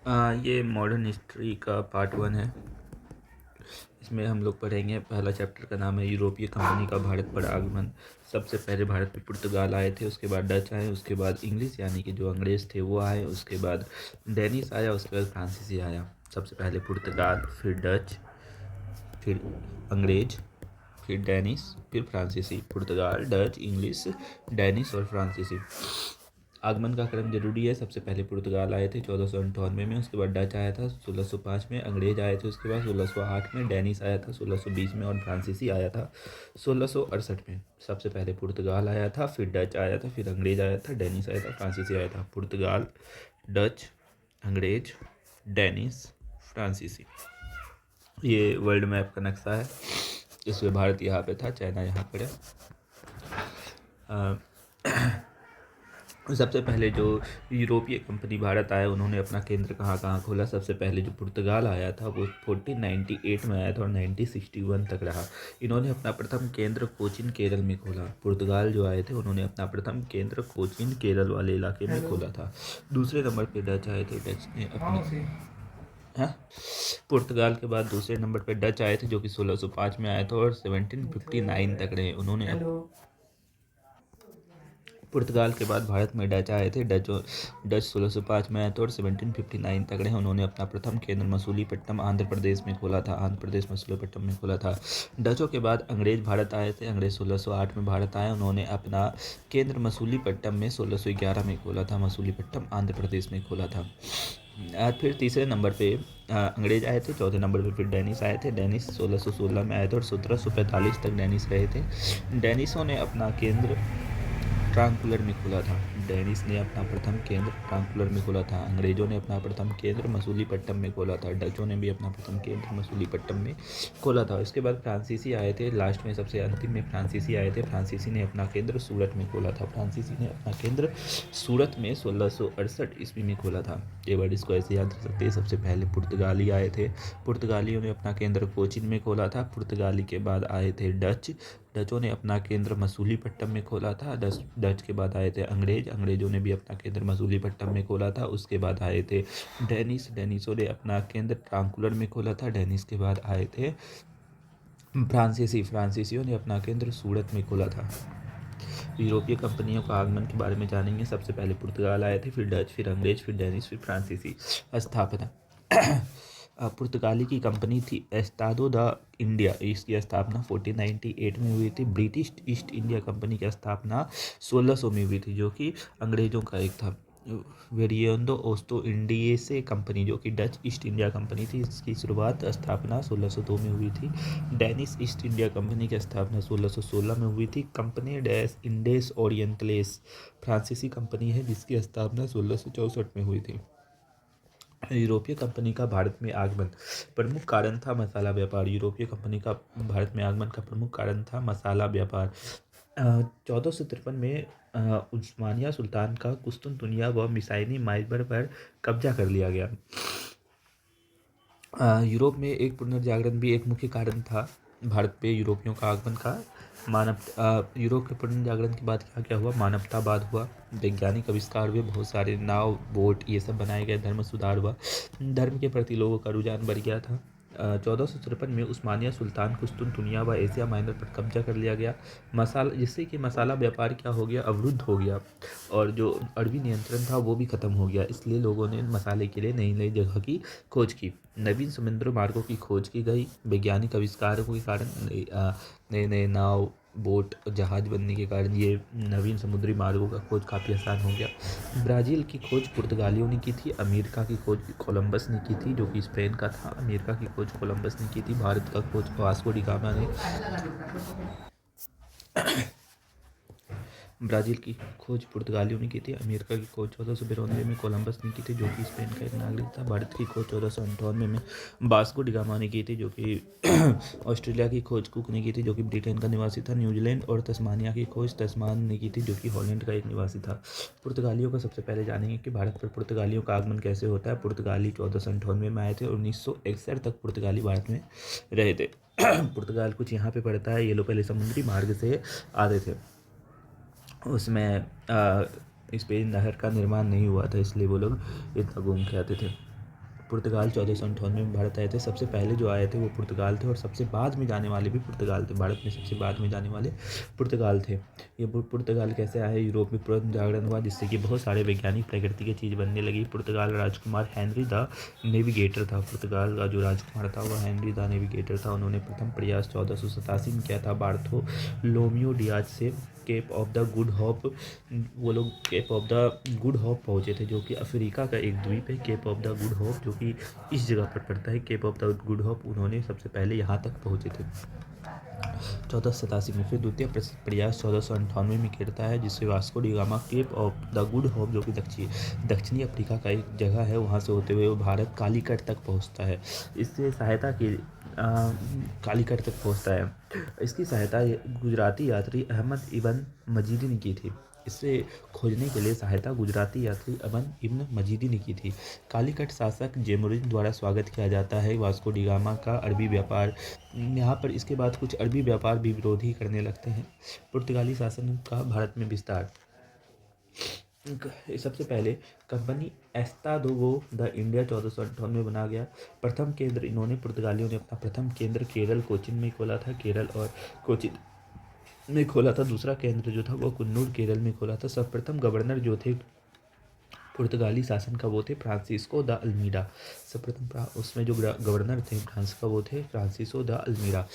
ये modern history का part 1 है। इसमें हम लोग पढ़ेंगे, पहला चैप्टर का नाम है यूरोपीय कंपनी का भारत पर आगमन। सबसे पहले भारत में पुर्तगाल आए थे, उसके बाद डच आए, उसके बाद इंग्लिश यानी कि जो अंग्रेज़ थे वो आए, उसके बाद डेनिस आया, उसके बाद फ्रांसीसी आया। सबसे पहले पुर्तगाल, फिर डच, फिर अंग्रेज, फिर डेनिस, फिर फ्रांसीसी। पुर्तगाल, डच, इंग्लिश, डेनिस और फ्रांसीसी। आगमन का क्रम जरूरी है। सबसे पहले पुर्तगाल आए थे 1498 में, उसके बाद डच आया था 1605 में, अंग्रेज आए थे उसके बाद 1608 में, डेनिस आया था 1620 में और फ्रांसीसी आया था 1668 में। सबसे पहले पुर्तगाल आया था, फिर डच आया था, फिर अंग्रेज आया था, डेनिस आया था, फ्रांसीसी आया था। पुर्तगाल, डच, अंग्रेज, डेनिस, फ्रांसीसी। ये वर्ल्ड मैप का नक्शा है। इसमें भारत यहाँ पे था, चाइना यहाँ पर है। सबसे पहले जो यूरोपीय कंपनी भारत आया, उन्होंने अपना केंद्र कहाँ कहाँ खोला। सबसे पहले जो पुर्तगाल आया था वो 1498 में आया था और 1961 तक रहा। इन्होंने अपना प्रथम केंद्र कोचीन, केरल में खोला। पुर्तगाल जो आए थे उन्होंने अपना प्रथम केंद्र कोचीन, केरल वाले इलाके में खोला था। दूसरे नंबर पे डच आए थे। डच ने अपने हाँ, पुर्तगाल के बाद दूसरे नंबर पे डच आए थे जो कि 1605 में आए थे और 1759 तक रहे। उन्होंने पुर्तगाल के बाद भारत में डच आए थे। डच 1605 में आए थे और 1759 तक रहे। उन्होंने अपना प्रथम केंद्र मसूलीपट्टनम, आंध्र प्रदेश में खोला था। आंध्र प्रदेश मसूलीपट्टनम में खोला था। डचों के बाद अंग्रेज भारत आए थे। अंग्रेज 1608 में भारत आए। उन्होंने अपना केंद्र मसूलीपट्टनम में 1611 में खोला था। मसूलीपट्टनम आंध्र प्रदेश में खोला था। फिर तीसरे नंबर पे अंग्रेज आए थे। चौथे नंबर पे फिर डेनिस आए थे। डेनिस 1616 में आए थे और 1745 तक डेनिस रहे थे। डेनिसों ने अपना केंद्र ट्रांकुलर में खोला था। डेनिस ने अपना प्रथम केंद्र ट्रांकुलर में खोला था। अंग्रेजों ने अपना प्रथम केंद्र मसूलीपट्टनम में खोला था। डचों ने भी अपना प्रथम केंद्र मसूलीपट्टनम में खोला था। उसके बाद फ्रांसीसी आए थे। लास्ट में सबसे अंतिम में फ्रांसीसी आए थे। फ्रांसीसी ने अपना केंद्र सूरत में खोला था। फ्रांसीसी ने अपना केंद्र सूरत में 1668 ईस्वी में खोला था। ये वर्ड इसको ऐसे याद रख सकते हैं। सबसे पहले पुर्तगाली आए थे। पुर्तगालियों ने अपना केंद्र कोचीन में खोला था। पुर्तगाली के बाद आए थे डच। डचों ने अपना केंद्र मसूलीपट्टनम में खोला था। डच के बाद आए थे अंग्रेज। अंग्रेजों ने भी अपना केंद्र मसूलीपट्टनम में खोला था। उसके बाद आए थे डेनिस। डेनिसों ने अपना केंद्र ट्रांकुलर में खोला था। डेनिस के बाद आए थे फ्रांसीसी। फ्रांसीसियों ने अपना केंद्र सूरत में खोला था। यूरोपीय कंपनियों का आगमन के बारे में जानेंगे। सबसे पहले पुर्तगाल आए थे, फिर डच, फिर अंग्रेज, फिर डेनिस, फिर फ्रांसीसी। स्थापना पुर्तगाली की कंपनी थी एस्टादो द इंडिया। इसकी स्थापना 1498 में हुई थी। ब्रिटिश ईस्ट इंडिया कंपनी की स्थापना 1600 में हुई थी, जो कि अंग्रेजों का एक था। वेरिएंडो ओस्टो इंडियेसे कंपनी, जो कि डच ईस्ट इंडिया कंपनी थी, इसकी शुरुआत स्थापना 1602 में हुई थी। डेनिस ईस्ट इंडिया कंपनी की स्थापना 1616 में हुई थी। कंपनी डेस इंडेस ओरिएंटलेस फ्रांसीसी कंपनी है जिसकी स्थापना 1664 में हुई थी। यूरोपीय कंपनी का भारत में आगमन प्रमुख कारण था मसाला व्यापार। यूरोपीय कंपनी का भारत में आगमन का प्रमुख कारण था मसाला व्यापार। 1453 में उस्मानिया सुल्तान का कुस्तुनतुनिया व मिसाइनी माइबर पर कब्जा कर लिया गया। यूरोप में एक पुनर्जागरण भी एक मुख्य कारण था भारत पे यूरोपियों का आगमन का। यूरोप के पुनर्जागरण के बाद क्या क्या हुआ? मानवतावाद हुआ, वैज्ञानिक आविष्कार हुए, बहुत सारे नाव, बोट, ये सब बनाए गए, धर्म सुधार हुआ, धर्म के प्रति लोगों का रुझान बढ़ गया था। 1453 में उस्मानिया सुल्तान कुस्तुनतुनिया व एशिया माइनर पर कब्जा कर लिया गया, जिससे कि मसाला व्यापार क्या हो गया? अवरुद्ध हो गया और जो अरबी नियंत्रण था वो भी ख़त्म हो गया। इसलिए लोगों ने मसाले के लिए नई नई जगह की खोज की। नवीन समुद्र मार्गों की खोज की गई। वैज्ञानिक आविष्कारों के कारण नए नए नाव, बोट, जहाज बनने के कारण ये नवीन समुद्री मार्गों का खोज काफ़ी आसान हो गया। ब्राज़ील की खोज पुर्तगालियों ने की थी। अमेरिका की खोज कोलंबस ने की थी, जो कि स्पेन का था। अमेरिका की खोज कोलंबस ने की थी। भारत का खोज वास्को डी गामा ने। ब्राज़ील की खोज पुर्तगालियों ने की थी। अमेरिका की खोज 1492 में कोलंबस ने की थी, जो कि स्पेन का एक नागरिक था। भारत की खोज 1498 में वास्को डी गामा ने की थी, जो कि ऑस्ट्रेलिया की खोज कुक ने की थी, जो कि ब्रिटेन का निवासी था। न्यूजीलैंड और तस्मानिया की खोज तस्मान ने की थी, जो कि हॉलैंड का एक निवासी था। पुर्तगालियों का सबसे पहले जानेंगे कि भारत पर पुर्तगालियों का आगमन कैसे होता है। पुर्तगाली 1498 में आए थे और 1961 तक पुर्तगाली भारत में रहे थे। पुर्तगाल कुछ यहाँ पे पड़ता है। ये लोग पहले समुद्री मार्ग से आते थे। उसमें इस पे नहर का निर्माण नहीं हुआ था, इसलिए वो लोग इतना घूम के आते थे। पुर्तगाल 1498 में भारत आए थे। सबसे पहले जो आए थे वो पुर्तगाल थे और सबसे बाद में जाने वाले भी पुर्तगाल थे। भारत में सबसे बाद में जाने वाले पुर्तगाल थे। ये पुर्तगाल कैसे आए? यूरोप में पुनर्जागरण हुआ जिससे कि बहुत सारे वैज्ञानिक प्रकृति की चीज़ बनने लगी। पुर्तगाल राजकुमार हेनरी द नेविगेटर था। पुर्तगाल का जो राजकुमार था वह हेनरी द नेविगेटर था। उन्होंने प्रथम प्रयास 1487 में किया था बार्थोलोम्यू डियाज से Cape of the Good Hope. वो लोग Cape of the Good Hope पहुँचे थे जो कि अफ्रीका का एक द्वीप है। Cape of the Good Hope जो कि इस जगह पर पड़ता है। Cape of the Good Hope उन्होंने सबसे पहले यहाँ तक पहुँचे थे 1487 में। फिर द्वितीय प्रयास 1498 में करता है जिससे Vasco da Gama Cape of the Good Hope जो कि दक्षिणी अफ्रीका का एक जगह है वहाँ से होते हुए वो भारत कालीकट तक पहुँचता है। इससे सहायता की कालीकट तक पहुँचता है। इसकी सहायता गुजराती यात्री अहमद इब्न मजीदी ने की थी। इसे खोजने के लिए सहायता गुजराती यात्री इब्न मजीदी ने की थी। कालीकट शासक जेमुरिन द्वारा स्वागत किया जाता है वास्को डी गामा का अरबी व्यापार। यहाँ पर इसके बाद कुछ अरबी व्यापार भी विरोधी करने लगते हैं। पुर्तगाली शासन का भारत में विस्तार। सबसे पहले कंपनी एस्तादोगो द इंडिया 1458 में बना गया। प्रथम केंद्र इन्होंने पुर्तगालियों ने अपना प्रथम केंद्र केरल कोचिन में खोला था। केरल और कोचिन में खोला था। दूसरा केंद्र जो था वो कुन्नूर केरल में खोला था। सर्वप्रथम गवर्नर जो थे पुर्तगाली शासन का वो थे फ्रांसिस्को द अल्मीडा। सर्वप्रथम उसमें जो गवर्नर थे फ्रांस का वो थे फ्रांसिस्को द अल्मीडा।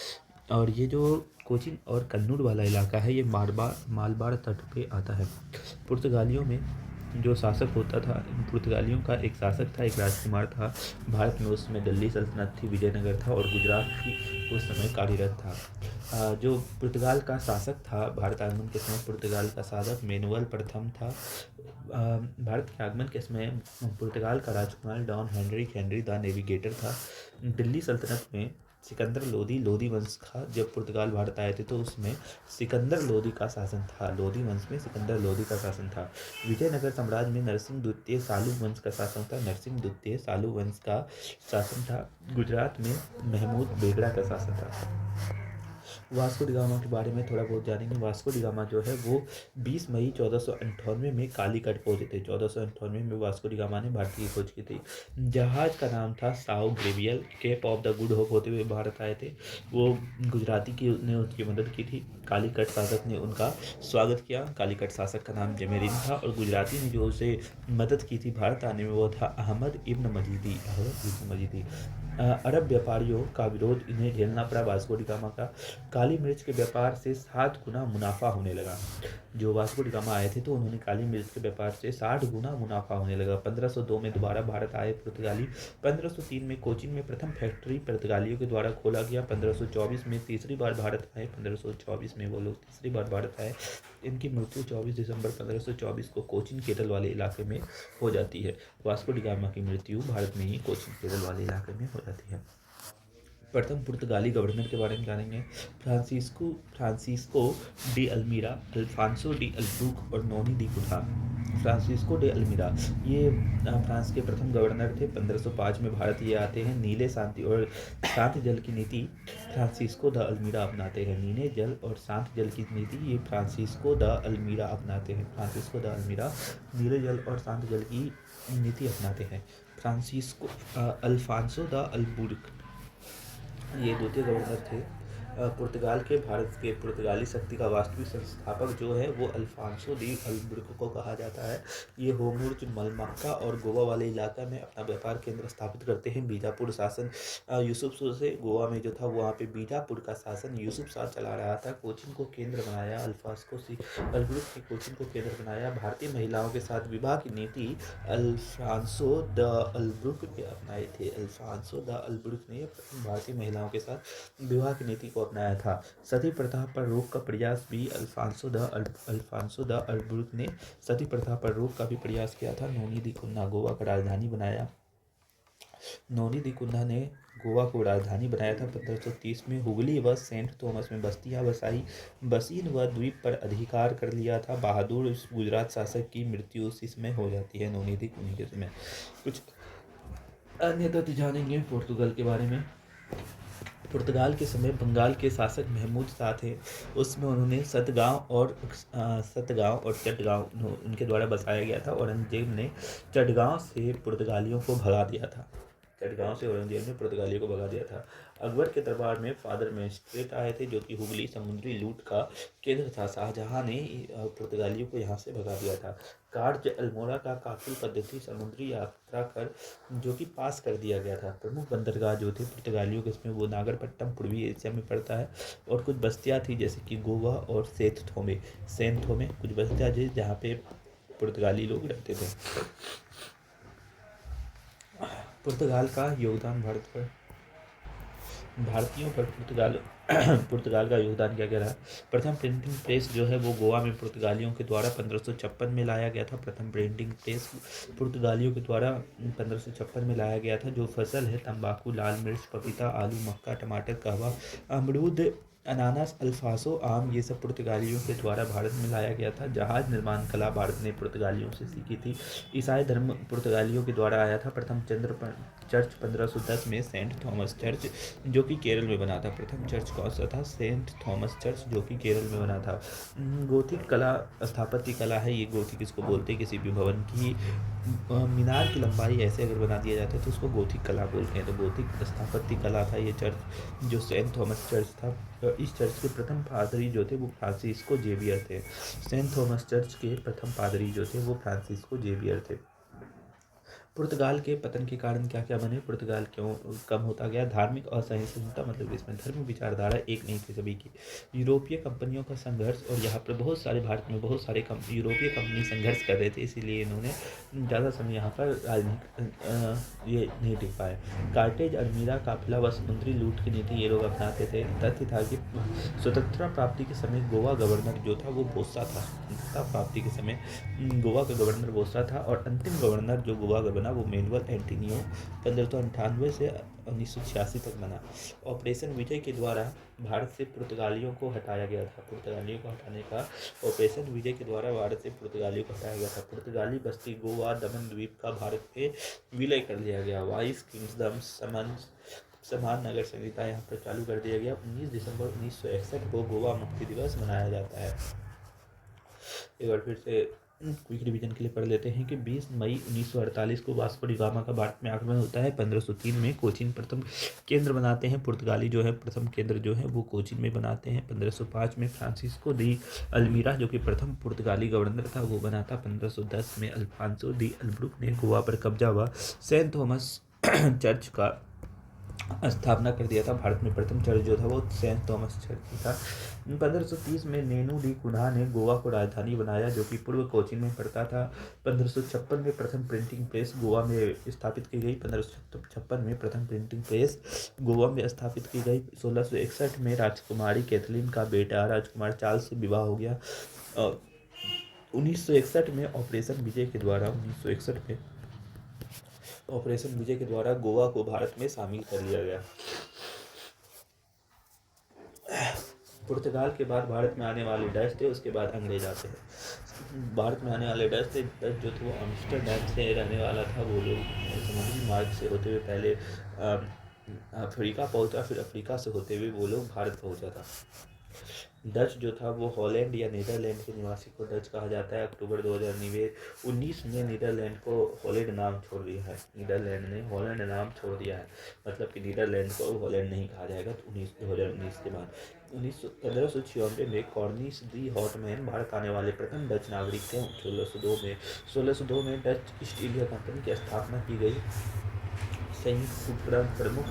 और ये जो कोचिन और कन्नूर वाला इलाका है ये मालबार तट पे आता है। पुर्तगालियों में जो शासक होता था, पुर्तगालियों का एक शासक था, एक राजकुमार था। भारत में उस समय दिल्ली सल्तनत थी, विजयनगर था और गुजरात भी उस समय कार्यरत था। जो पुर्तगाल का शासक था भारत आगमन के समय, पुर्तगाल का शासक मैनुअल प्रथम था। भारत के आगमन के समय पुर्तगाल का राजकुमार डॉन हेनरी द नेविगेटर था। दिल्ली सल्तनत में सिकंदर लोदी वंश था। जब पुर्तगाल भारत आए थे तो उसमें सिकंदर लोदी का शासन था। लोदी वंश में सिकंदर लोदी का शासन था। विजयनगर साम्राज्य में नरसिंह द्वितीय सालू वंश का शासन था। नरसिंह द्वितीय सालू वंश का शासन था। गुजरात में महमूद बेगड़ा का शासन था। वास्को डी गामा के बारे में थोड़ा बहुत जानेंगे। वास्को डी गामा जो है वो 20 मई 1498 में कालीकट पहुंचे थे। 1498 में वास्को डी गामा ने भारत की खोज की थी। जहाज का नाम था Sao Gabriel. Cape of the Good Hope होते हुए भारत आए थे। वो गुजराती की ने उसकी मदद की थी। कालीकट शासक ने उनका स्वागत किया। कालीकट शासक का नाम जमेरिन था और गुजराती ने जो उसे मदद की थी भारत आने में वो था अहमद इब्न मजीदी। अरब व्यापारियों का विरोध इन्हें झेलना पड़ा। वास्को डी गामा का काली मिर्च के व्यापार से 7 गुना मुनाफा होने लगा। जो वास्को डी गामा आए थे तो उन्होंने काली मिर्च के व्यापार से 60 गुना मुनाफा होने लगा। 1502 में दोबारा भारत आए पुर्तगाली। 1503 में कोचिन में प्रथम फैक्ट्री पुर्तगालियों के द्वारा खोला गया। 1524 में तीसरी बार भारत आए। 1524 में वो लोग तीसरी बार भारत आए। इनकी मृत्यु 24 दिसंबर 1524 को कोचिन केरल वाले इलाके में हो जाती है। वास्को डी गामा की मृत्यु भारत में ही कोचिन केरल वाले इलाके में हो जाती है। प्रथम पुर्तगाली गवर्नर के बारे में जानेंगे। Francisco de Almeida, Alfonso de Albuquerque और Nuno de Cunha. Francisco de Almeida ये फ्रांस के प्रथम गवर्नर थे। 1505 में भारत ये आते हैं। नीले शांति और शांत जल की नीति फ्रांसिस्को द अल्मीरा अपनाते हैं। नीले जल और शांत जल की नीति ये फ्रांसिस्को द अल्मीरा अपनाते हैं। फ्रांसिस्को द अल्मीरा नीले जल और शांत जल की नीति अपनाते हैं। अल्फांसो द अल्बुक ये द्वितीय गवर्नर थे। पुर्तगाल के भारत के पुर्तगाली शक्ति का वास्तविक संस्थापक जो है वो अल्फांसो डी अल्बुक को कहा जाता है। ये होमुर्ज, मलमक्का और गोवा वाले इलाका में अपना व्यापार केंद्र स्थापित करते हैं। बीजापुर शासन यूसुफ से गोवा में जो था वहाँ पे बीजापुर का शासन यूसुफ शाह चला रहा था। कोचिन को केंद्र बनाया। अल्फांसो सी अल्बुक ने कोचिन को केंद्र बनाया। भारतीय महिलाओं के साथ विवाह की नीति अल्फांसो द अल्बुक ने अपनाए थे। अल्फांसो द अल्बुक ने भारतीय महिलाओं के साथ विवाह की नीति को अपनाया था। सती प्रथा पर रोक का प्रयास भी अल्फांसो द अल्बुक ने सती प्रथा पर रोक का भी प्रयास किया था। नोनी दी कुन्ना गोवा का राजधानी बनाया। नोनी दी कुन्ना ने गोवा को राजधानी बनाया था। 1530 में हुगली व सेंट थॉमस में बस्तियां बसाई। बसीन व द्वीप पर अधिकार कर लिया था। बहादुर गुजरात शासक की मृत्यु उसी समय हो जाती है नोनी दी कुन्नी के समय। कुछ अन्य तथ्य जानेंगे पुर्तगाल के बारे में। पुर्तगाल के समय बंगाल के शासक महमूद शाह थे। उसमें उन्होंने सतगांव और चटगांव उनके द्वारा बसाया गया था। औरंगजेब ने चटगांव से पुर्तगालियों को भगा दिया था। चटगांव से औरंगजेब ने पुर्तगालियों को भगा दिया था। अकबर के दरबार में फादर मैजिस्ट्रेट आए थे, जो कि हुगली समुद्री लूट का केंद्र था। शाहजहां ने पुर्तगालियों को यहाँ से भगा दिया था। कार्ज अल्मोड़ा का काफिल पद्धति समुद्री यात्रा कर जो कि पास कर दिया गया था। प्रमुख बंदरगाह जो थे पुर्तगालियों के, इसमें वो नागरपट्टनम पूर्वी एशिया में पड़ता है, और कुछ बस्तियाँ थी जैसे कि गोवा और सेंट थोमे कुछ बस्तियाँ थी जहाँ पे पुर्तगाली लोग रहते थे। पुर्तगाल का योगदान भारतीयों पर पुर्तगाल का योगदान क्या क्या रहा। प्रथम प्रिंटिंग प्रेस जो है वो गोवा में पुर्तगालियों के द्वारा 1556 में लाया गया था। प्रथम प्रिंटिंग प्रेस पुर्तगालियों के द्वारा 1556 में लाया गया था। जो फसल है तंबाकू, लाल मिर्च, पपीता, आलू, मक्का, टमाटर, कहवा, अमरूद, अनानास, अल्फासो, आम, ये सब पुर्तगालियों के द्वारा भारत में लाया गया था। जहाज निर्माण कला भारत ने पुर्तगालियों से सीखी थी। ईसाई धर्म पुर्तगालियों के द्वारा आया था। प्रथम चर्च 1510 में सेंट थॉमस चर्च जो कि केरल में बना था। प्रथम चर्च कौन सा था? सेंट थॉमस चर्च जो कि केरल में बना था। गोथिक कला स्थापत्य कला है। ये गोथिक इसको बोलते हैं। किसी भी भवन की मीनार की लंबाई ऐसे अगर बना दिया जाता है तो उसको गोथिक कला बोलते हैं। तो गोथिक स्थापत्य कला था ये चर्च जो सेंट थॉमस चर्च था। इस चर्च के प्रथम पादरी जो थे वो फ्रांसिस्को जेवियर थे। सेंट थॉमस चर्च के प्रथम पादरी जो थे वो फ्रांसिस्को जेवियर थे। पुर्तगाल के पतन के कारण क्या क्या बने? पुर्तगाल क्यों कम होता गया? धार्मिक असहिष्णुता, मतलब इसमें धर्म विचारधारा एक नहीं थी सभी की। यूरोपीय कंपनियों का संघर्ष, और यहाँ पर बहुत सारे भारत में बहुत सारे यूरोपीय कंपनी संघर्ष कर रहे थे, इसीलिए इन्होंने ज़्यादा समय यहाँ पर राजनीतिक ये नहीं टिक पाए। कार्टेज अल्मीरा काफिला व समुद्री लूट की नीति ये लोग अपनाते थे। तथ्य था कि स्वतंत्रता प्राप्ति के समय गोवा गवर्नर जो था वो बोस्सा था। स्वतंत्रता प्राप्ति के समय गोवा का गवर्नर बोस्सा था, और अंतिम गवर्नर जो गोवा का बना वो मैनुअल एंटोनियो 1598 से 1986 तक बना। ऑपरेशन विजय के द्वारा भारत से पुर्तगालियों को हटाया गया था। पुर्तगालियों को हटाने का ऑपरेशन विजय के द्वारा भारत से पुर्तगालियों को हटाया गया था। पुर्तगाली बस्ती गोवा दमन द्वीप का भारत में विलय कर लिया गया। वाइस किंगडम समान नगर संहिता यहाँ पर चालू कर दिया गया। 19 दिसंबर 1961 को गोवा मुक्ति दिवस मनाया जाता है। एक बार फिर से क्विक रिवीजन के लिए पढ़ लेते हैं कि 20 मई 1948 को वास्को डी गामा का भारत में आगमन होता है। 1503 में कोचीन प्रथम केंद्र बनाते हैं। पुर्तगाली जो है प्रथम केंद्र जो है वो कोचीन में बनाते हैं। 1505 में फ्रांसिस्को दी अल्मीरा जो कि प्रथम पुर्तगाली गवर्नर था वो बना था। 1510 में अल्फांसो दी अल्ब्रुक ने गोवा पर कब्जा हुआ सेंट थॉमस चर्च का स्थापना कर दिया था। भारत में प्रथम चर्च जो था वो सेंट थॉमस चर्च था। 1530 में नेनू डी कुन्हा ने गोवा को राजधानी बनाया जो कि पूर्व कोचीन में पड़ता था। 1556 में प्रथम प्रिंटिंग प्रेस गोवा में स्थापित की गई। 1556 में प्रथम प्रिंटिंग प्रेस गोवा में स्थापित की गई। 1661 में राजकुमारी कैथलीन का बेटा राजकुमार चार्ल्स से विवाह हो गया। 1961 में ऑपरेशन विजय के द्वारा गोवा को भारत में शामिल कर लिया गया। पुर्तगाल के बाद भारत में आने वाले डच थे, उसके बाद अंग्रेज आते हैं। भारत में आने वाले डच जो थे वो एम्स्टर्डम से रहने वाला था। वो लोग समुद्री मार्ग से होते हुए पहले अफ्रीका पहुंचा, फिर अफ्रीका से होते हुए वो लोग भारत पहुंचा था। डच जो था वो हॉलैंड या नीदरलैंड के निवासी को डच कहा जाता है। अक्टूबर 2019 में नीदरलैंड को हॉलैंड नाम छोड़ दिया है। नीदरलैंड ने हॉलैंड नाम छोड़ दिया है, मतलब कि नीदरलैंड को हॉलैंड नहीं कहा जाएगा। तो 2019 के बाद 1596 में कॉर्निश दी हॉटमैन भारत आने वाले प्रथम डच नागरिक थे। 1602 में डच ईस्ट इंडिया कंपनी की स्थापना की गई। संयुक्त उपक्रम प्रमुख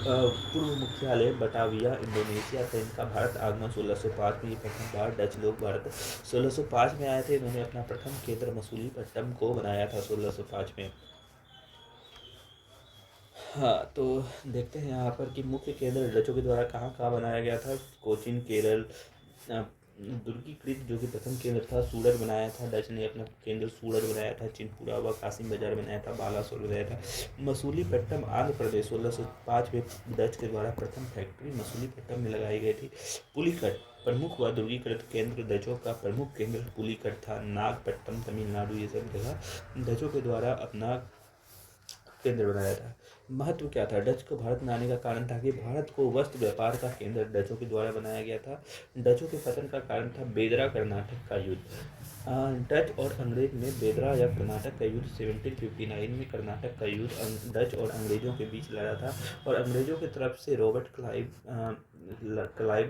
पूर्व मुख्यालय बटाविया इंडोनेशिया था। इनका भारत आगमन 1605 में। प्रथम बार डच लोग भारत 1605 में आए थे। इन्होंने अपना प्रथम केंद्र मसूलीपट्टनम को बनाया था 1605 में। हाँ, तो देखते हैं यहाँ पर कि मुख्य केंद्र डचों के द्वारा कहाँ कहाँ बनाया गया था। कोचीन केरल। दुर्गीकृत जो कि प्रथम केंद्र था सूरत बनाया था। डच ने अपना केंद्र सूरत बनाया था। चिनपुरा व कासिम बाजार बनाया था। बालासोर बनाया था। मसूलीपट्टनम आंध्र प्रदेश 1605 में डच के द्वारा प्रथम फैक्ट्री मसूलीपट्टनम में लगाई गई थी। पुलिकट प्रमुख व दुर्गीकृत केंद्र डचों का प्रमुख केंद्र पुलिकट था। नागपट्टनम तमिलनाडु ये सब जगह डचों के द्वारा अपना केंद्र बनाया था। महत्व क्या था? डच को भारत में आने का कारण था कि भारत को वस्त्र व्यापार का केंद्र डचों के द्वारा बनाया गया था। डचों के पतन का कारण था बेदरा कर्नाटक का युद्ध। डच और अंग्रेज में बेदरा या कर्नाटक का युद्ध 1759 में कर्नाटक का युद्ध डच और अंग्रेजों के बीच लड़ा था, और अंग्रेजों की तरफ से रॉबर्ट क्लाइव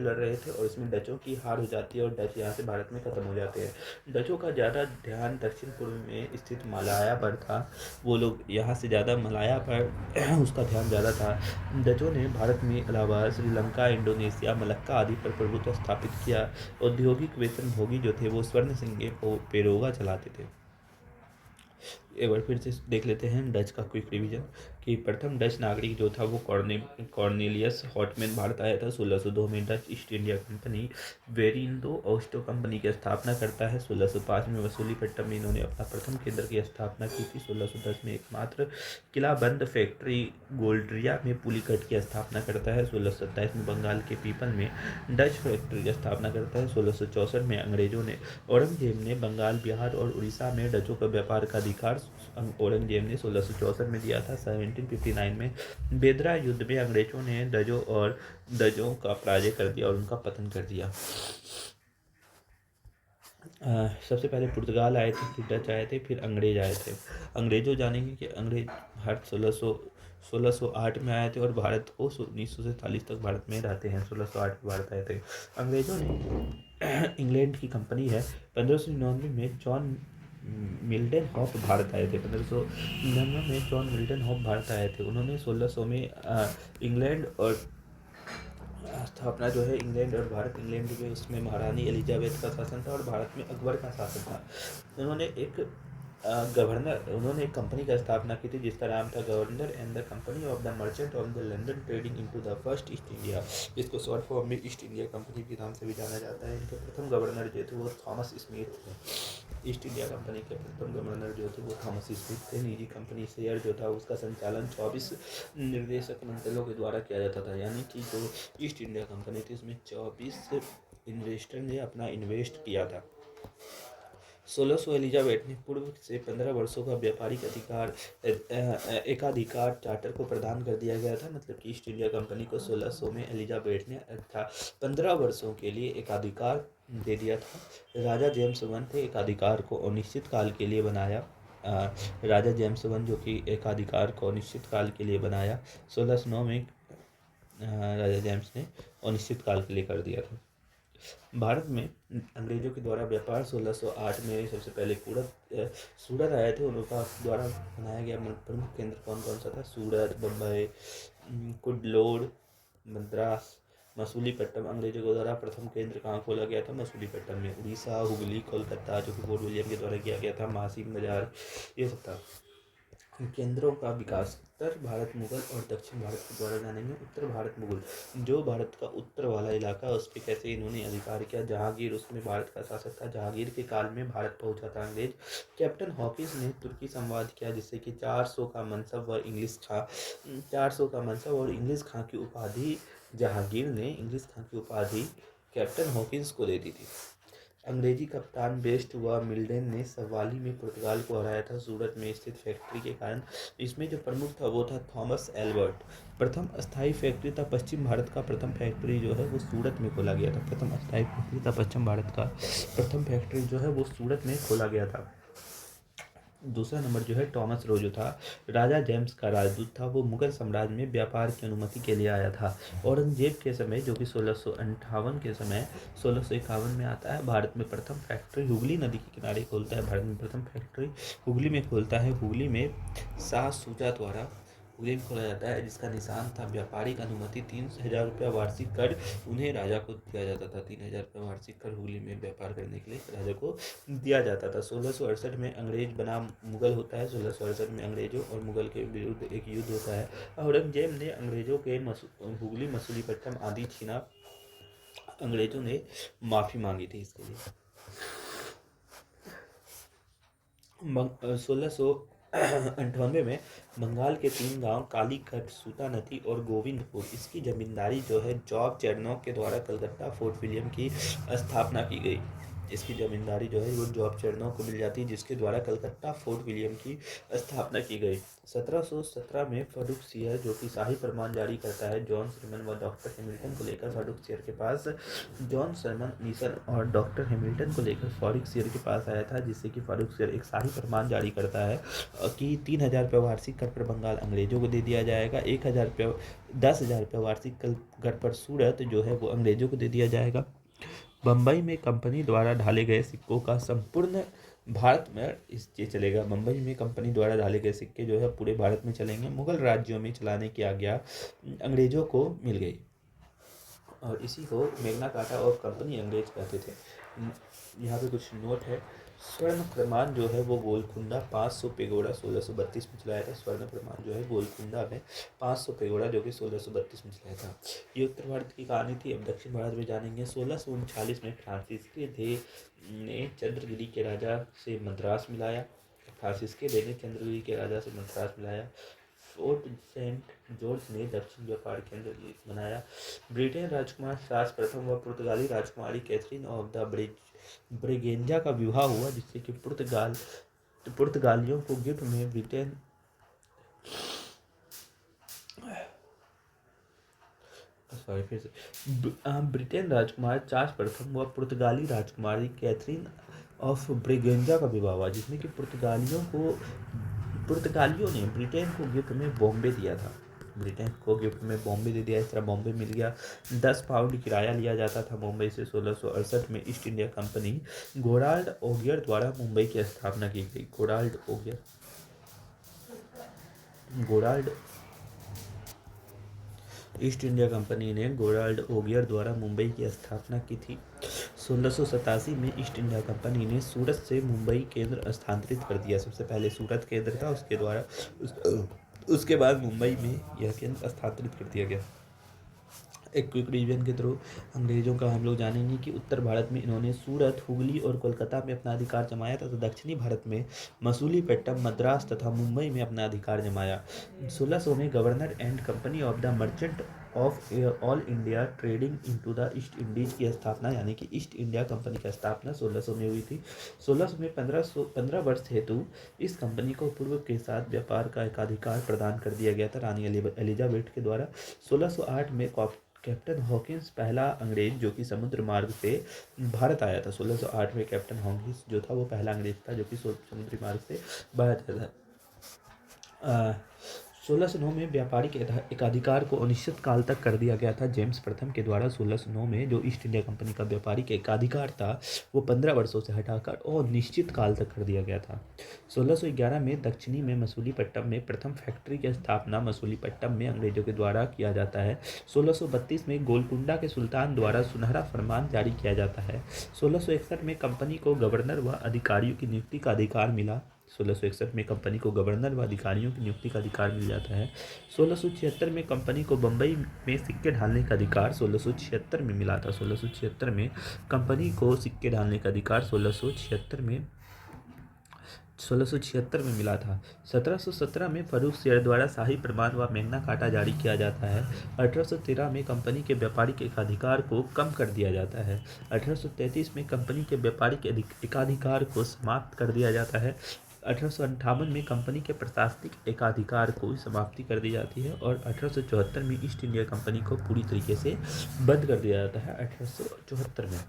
लड़ रहे थे, और इसमें डचों की हार हो जाती है और डच यहाँ से भारत में ख़त्म हो जाते हैं। डचों का ज़्यादा ध्यान दक्षिण पूर्व में स्थित मलाया पर था। वो लोग यहाँ से ज़्यादा मलाया पर उसका ध्यान ज़्यादा था। डचों ने भारत में इलाहाबाद, श्रीलंका, इंडोनेशिया, मलक्का आदि पर प्रभुत्व स्थापित किया। औद्योगिक वेतनभोगी जो थे वो स्वर्ण सिंगे को पेरोगा चलाते थे। एक बार फिर से देख लेते हैं डच का क्विक रिवीजन कि प्रथम डच नागरिक जो था वो कॉर्नेलियस हॉटमैन भारत आया था 1602 में। Dutch East India company Vereenigde ओस्टो कंपनी की स्थापना करता है। 1605 में मसूलीपट्टनम में इन्होंने अपना प्रथम केंद्र की स्थापना की थी। 1610 में एकमात्र किलाबंद फैक्ट्री गोल्ड्रिया में पुलिकट की स्थापना करता है। 1627 में बंगाल के पीपल में डच फैक्ट्री की स्थापना करता है। 1664 में अंग्रेजों ने औरंगजेब ने बंगाल, बिहार और उड़ीसा में डचों का व्यापार का अधिकार औरंगजेब ने 1664 में दिया था। 1759 में बेदरा युद्ध में अंग्रेजों ने डचों का पराजय कर दिया और उनका पतन कर दिया। सबसे पहले पुर्तगाल आए थे, फिर डच आए थे, फिर अंग्रेज आए थे। अंग्रेजों जानेंगे कि अंग्रेज भारत 1608 में आए थे और भारत को 1947 तक भारत में रहते हैं। 1608 में भारत आए थे। अंग्रेजों ने इंग्लैंड की कंपनी है 1599 में जॉन मिल्टन हॉप भारत आए थे। 1599 में जॉन मिल्टन हॉप भारत आए थे। उन्होंने 1600 में इंग्लैंड और स्थापना जो है इंग्लैंड और भारत, इंग्लैंड में उसमें महारानी एलिजाबेथ का शासन था और भारत में अकबर का शासन था। उन्होंने एक उन्होंने एक कंपनी का स्थापना की थी जिसका नाम था governor and the company of the merchant of the London trading into the first east India, जिसको शॉर्ट फॉर्म में ईस्ट इंडिया कंपनी के नाम से भी जाना जाता है। इनके प्रथम गवर्नर जो थे वो थॉमस स्मिथ थे। ईस्ट इंडिया कंपनी के प्रथम गवर्नर जो थे वो थॉमस स्मिथ थे। निजी कंपनी शेयर जो था उसका संचालन 24 निर्देशक मंडलों के द्वारा किया जाता था, यानी कि जो ईस्ट इंडिया कंपनी थी उसमें 24 इन्वेस्टर ने अपना इन्वेस्ट किया था। 1600 एलिजाबेथ ने पूर्व से 15 वर्षों का व्यापारिक एकाधिकार चार्टर को प्रदान कर दिया गया था। मतलब कि ईस्ट इंडिया कंपनी को 1600 में एलिजाबेथ ने 15 वर्षों के लिए एकाधिकार दे दिया था। राजा जेम्स वन थे एकाधिकार को अनिश्चित काल के लिए बनाया। राजा जेम्स वन जो कि एकाधिकार को अनिश्चित काल के लिए बनाया 1609 में राजा जेम्स ने अनिश्चित काल के लिए कर दिया था। भारत में अंग्रेजों के द्वारा व्यापार 1608 में सबसे पहले सूरत आए थे। उनका द्वारा बनाया गया प्रमुख केंद्र कौन कौन सा था? सूरत, बम्बई, कुडलोर, मद्रास, मसूलीपट्टनम। अंग्रेजों के द्वारा प्रथम केंद्र कहाँ खोला गया था? मसूलीपट्टनम में। उड़ीसा, हुगली, कोलकाता जो कि फोर्ट विलियम के द्वारा किया गया था, मासिम बाजार, ये सब था। केंद्रों का विकास उत्तर भारत मुगल और दक्षिण भारत के द्वारा जानेंगे। उत्तर भारत मुगल, जो भारत का उत्तर वाला इलाका उस पर कैसे इन्होंने अधिकार किया। जहांगीर उसमें भारत का शासक था। जहांगीर के काल में भारत पहुंचा था अंग्रेज। कैप्टन हॉकिंस ने तुर्की संवाद किया जिससे कि 400 का मनसब व इंग्लिश खां 400 का मनसब और इंग्लिश खां की उपाधि जहांगीर ने इंग्लिश खां की उपाधि कैप्टन हॉकिंस को दे दी थी। अंग्रेजी कप्तान बेस्ट व मिल्टन ने सवाली में पुर्तगाल को हराया था सूरत में स्थित फैक्ट्री के कारण। इसमें जो प्रमुख था वो था थॉमस एल्बर्ट। प्रथम अस्थायी फैक्ट्री था पश्चिम भारत का प्रथम फैक्ट्री जो है वो सूरत में खोला गया था। प्रथम अस्थायी फैक्ट्री था पश्चिम भारत का प्रथम फैक्ट्री जो है वो सूरत में खोला गया था। दूसरा नंबर जो है टॉमस रो जो था राजा जेम्स का राजदूत था। वो मुगल साम्राज्य में व्यापार की अनुमति के लिए आया था। औरंगजेब के समय जो कि 1658 के समय 1651 में आता है। भारत में प्रथम फैक्ट्री हुगली नदी के किनारे खोलता है। भारत में प्रथम फैक्ट्री हुगली में खोलता है। हुगली में शाह सूजा द्वारा हुगली में खोला जाता है जिसका निशान था व्यापारिक अनुमति। 3000 रुपया वार्षिक कर उन्हें राजा को दिया जाता था। 3000 रुपया वार्षिक कर हुगली में व्यापार करने के लिए राजा को दिया जाता था। 1668 में अंग्रेज बनाम मुगल होता है। 1668 में अंग्रेजों और मुगल के विरुद्ध एक युद्ध होता है। औरंगजेब ने अंग्रेजों के हुगली, मसूलीपट्टनम आदि छीना। अंग्रेजों ने माफ़ी मांगी थी इसके लिए। 1698 में बंगाल के 3 गांव कालीकट, सूता नदी और गोविंदपुर इसकी जमींदारी जो है जॉब चेरनॉक के द्वारा कलकत्ता फोर्ट विलियम की स्थापना की गई। इसकी जमींदारी जो है वो जॉब चेरनॉक को मिल जाती है जिसके द्वारा कलकत्ता फोर्ट विलियम की स्थापना की गई। 1717 में फर्रुखसियर जो कि शाही फरमान जारी करता है जॉन सरमन व डॉक्टर हैमिल्टन को लेकर फर्रुखसियर के पास। जॉन सरमन मिशन और डॉक्टर हैमिल्टन को लेकर फर्रुखसियर के पास आया था, जिससे कि फर्रुखसियर एक शाही फरमान जारी करता है कि 3000 रुपये वार्षिक कर पर बंगाल अंग्रेजों को दे दिया जाएगा, 1000 रुपये 10,000 रुपये वार्षिक कर पर सूरत जो है वो अंग्रेजों को दे दिया जाएगा। बम्बई में कंपनी द्वारा ढाले गए सिक्कों का संपूर्ण भारत में ये चलेगा। बम्बई में कंपनी द्वारा ढाले गए सिक्के जो है पूरे भारत में चलेंगे। मुगल राज्यों में चलाने की आज्ञा अंग्रेजों को मिल गई और इसी को मेगना कार्टा और कंपनी अंग्रेज कहते थे। यहाँ पे कुछ नोट है। स्वर्ण प्रमाण जो है वो गोलकुंडा 500 पेगोड़ा 1632 में चलाया था। स्वर्ण प्रमाण जो है गोलकुंडा में 500 पेगोड़ा जो कि 1632 में चलाया था। ये उत्तर भारत की कहानी थी। अब दक्षिण भारत में जानेंगे। 1639 में फ्रांसीसी डे ने चंद्रगिरी के राजा से मद्रास मिलाया। फ्रांसीसी डे ने चंद्रगिरी के राजा से मद्रास मिलाया। फोर्ट सेंट जॉर्ज ने दक्षिण व्यापार केंद्र बनाया। ब्रिटेन राजकुमार चार्ल्स प्रथम व पुर्तगाली राजकुमारी कैथरीन ऑफ द ब्रेगेंजा का विवाह हुआ, जिससे कि पुर्तगालियों को गिफ्ट में ब्रिटेन राजकुमार चार्ल्स प्रथम व पुर्तगाली राजकुमारी कैथरीन ऑफ ब्रेगेंजा का विवाह हुआ, जिसमें कि पुर्तगालियों ने ब्रिटेन को गिफ्ट में बॉम्बे दिया था। ब्रिटेन को गिफ्ट में बॉम्बे दे दिया। इस तरह बॉम्बे मिल गया। 10 पाउंड किराया लिया जाता था मुंबई से। 1668 में ईस्ट इंडिया कंपनी गोराल्ड ओगियर द्वारा मुंबई की स्थापना की गई। ईस्ट इंडिया कंपनी ने गोराल्ड ओगियर द्वारा मुंबई की स्थापना की थी। 1687 में ईस्ट इंडिया कंपनी ने सूरत से मुंबई केंद्र स्थानांतरित कर दिया। सबसे पहले सूरत केंद्र था, उसके बाद मुंबई में यह केंद्र स्थानांतरित कर दिया गया। एक क्विक रिवीजन के थ्रू अंग्रेजों का हम लोग जानेंगे कि उत्तर भारत में इन्होंने सूरत, हुगली और कोलकाता में अपना अधिकार जमाया था, तो दक्षिणी भारत में मसूलीपट्टनम, मद्रास तथा मुंबई में अपना अधिकार जमाया। 1600 में governor and company of the merchant of all India trading into the east Indies की स्थापना, यानी कि ईस्ट इंडिया कंपनी की स्थापना 1600 में हुई थी। 1600 में 15 वर्ष हेतु इस कंपनी को पूर्व के साथ व्यापार का एकाधिकार प्रदान कर दिया गया था रानी एलिजाबेथ के द्वारा। 1608 में कैप्टन हॉकिंस पहला अंग्रेज जो कि समुद्र मार्ग से भारत आया था। 1608 में कैप्टन हॉकिंस जो था वो पहला अंग्रेज था जो कि समुद्री मार्ग से भारत आया था। 1609 में व्यापारी के एकाधिकार को अनिश्चित काल तक कर दिया गया था जेम्स प्रथम के द्वारा। 1609 में जो ईस्ट इंडिया कंपनी का व्यापारी के एकाधिकार था वो 15 वर्षों से हटाकर और निश्चित काल तक कर दिया गया था। 1611 में दक्षिणी में मसूलीपट्टनम में प्रथम फैक्ट्री की स्थापना मसूलीपट्टनम में अंग्रेजों के द्वारा किया जाता है। 1632 में गोलकुंडा के सुल्तान द्वारा सुनहरा फरमान जारी किया जाता है। 1661 में कंपनी को गवर्नर व अधिकारियों की नियुक्ति का अधिकार मिला। 1661 में कंपनी को गवर्नर व अधिकारियों की नियुक्ति का अधिकार मिल जाता है। 1676 में कंपनी को बम्बई में सिक्के ढालने का अधिकार 1676 में मिला था। 1676 में कंपनी को सिक्के ढालने का अधिकार 1676 में मिला था। 1717 में फर्रुखसियर द्वारा शाही प्रमाण व मेग्ना कार्टा जारी किया जाता है। 1813 में कंपनी के व्यापारिक एकाधिकार को कम कर दिया जाता है। 1833 में कंपनी के व्यापारिक एकाधिकार को समाप्त कर दिया जाता है। 1858 में कंपनी के प्रशासनिक एकाधिकार को समाप्ति कर दी जाती है और 1874 में ईस्ट इंडिया कंपनी को पूरी तरीके से बंद कर दिया जाता है। 1874 में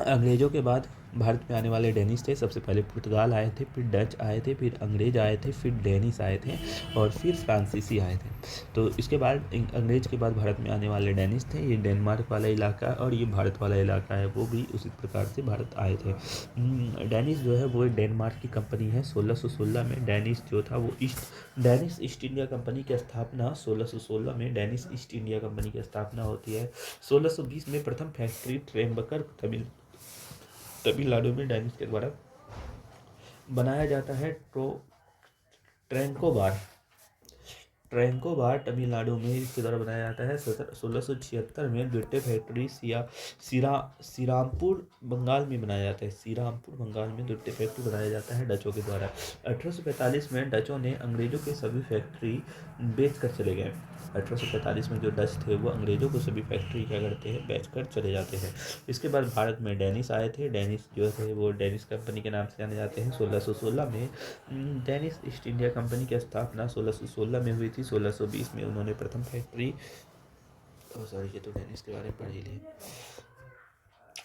अंग्रेजों के बाद भारत में आने वाले डेनिश थे। सबसे पहले पुर्तगाल आए थे, फिर डच आए थे, फिर अंग्रेज आए थे, फिर डेनिश आए थे और फिर फ्रांसीसी आए थे। तो इसके बाद अंग्रेज के बाद भारत में आने वाले डेनिश थे। ये डेनमार्क वाला इलाका और ये भारत वाला इलाका है, वो भी उसी प्रकार से भारत आए थे। डेनिश जो है वो डेनमार्क की कंपनी है। 1616 में डेनिश जो था वो डेनिश ईस्ट इंडिया कंपनी की स्थापना 1616 में डेनिश ईस्ट इंडिया कंपनी की स्थापना होती है। 1620 में प्रथम फैक्ट्री त्र्यंबकर तमिलनाडु में डेनिश के द्वारा बनाया जाता है। ट्रैंकोबार ट्रैंकोबार तमिलनाडु में इसके द्वारा बनाया जाता है। 1676 में द्वितीय फैक्ट्री श्रीरामपुर बंगाल में बनाया जाता है। श्रीरामपुर बंगाल में द्वितीय फैक्ट्री बनाया जाता है डचों के द्वारा। 1845 में डचों ने अंग्रेजों के सभी फैक्ट्री बेच कर चले गए। 1845 में जो डच थे वो अंग्रेजों को सभी फैक्ट्री क्या करते हैं, बेच कर चले जाते हैं। इसके बाद भारत में डेनिस आए थे। डेनिस जो थे वो डेनिस कंपनी के नाम से जाने जाते हैं। 1616 में डेनिस ईस्ट इंडिया कंपनी की स्थापना 1616 में हुई थी। 1620 में उन्होंने प्रथम फैक्ट्री सॉरी ये तो डेनिस के बारे में पढ़ ही लिए।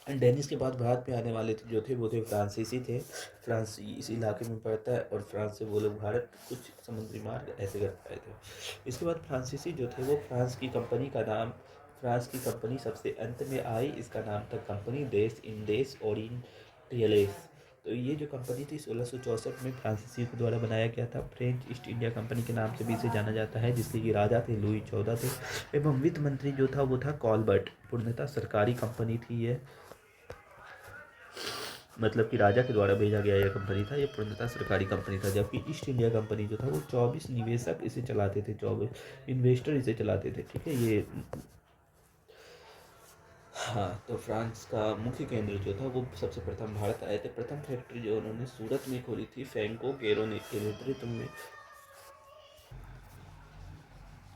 डेनिस के बाद भारत में आने वाले जो थे वो थे फ्रांसीसी थे। फ्रांस इस इलाके में पड़ता है और फ्रांस से वो लोग भारत कुछ समुद्री मार्ग ऐसे कर पाए थे। इसके बाद फ्रांसीसी जो थे वो फ्रांस की कंपनी सबसे अंत में आई। इसका नाम था कंपनी देश इंडेस ओरिएंटलेस। तो ये जो कंपनी थी 1664 में फ्रांसीसी के द्वारा बनाया गया था। फ्रेंच ईस्ट इंडिया कंपनी के नाम से भी इसे जाना जाता है, जिसके कि राजा थे लुई 14 थे एवं वित्त मंत्री जो था वो था कॉलबर्ट। पूर्णतः सरकारी कंपनी थी ये, मतलब कि राजा के द्वारा भेजा गया यह कंपनी था। ये पूर्णतः सरकारी कंपनी था। जबकि ईस्ट इंडिया कंपनी जो था वो 24 निवेशक इसे चलाते थे, 24 इन्वेस्टर इसे चलाते थे। ठीक है ये हाँ। तो फ्रांस का मुख्य केंद्र जो था वो सबसे प्रथम भारत आए थे। प्रथम फैक्ट्री जो उन्होंने सूरत में खोली थी फ्रैंको केरो के नेतृत्व में।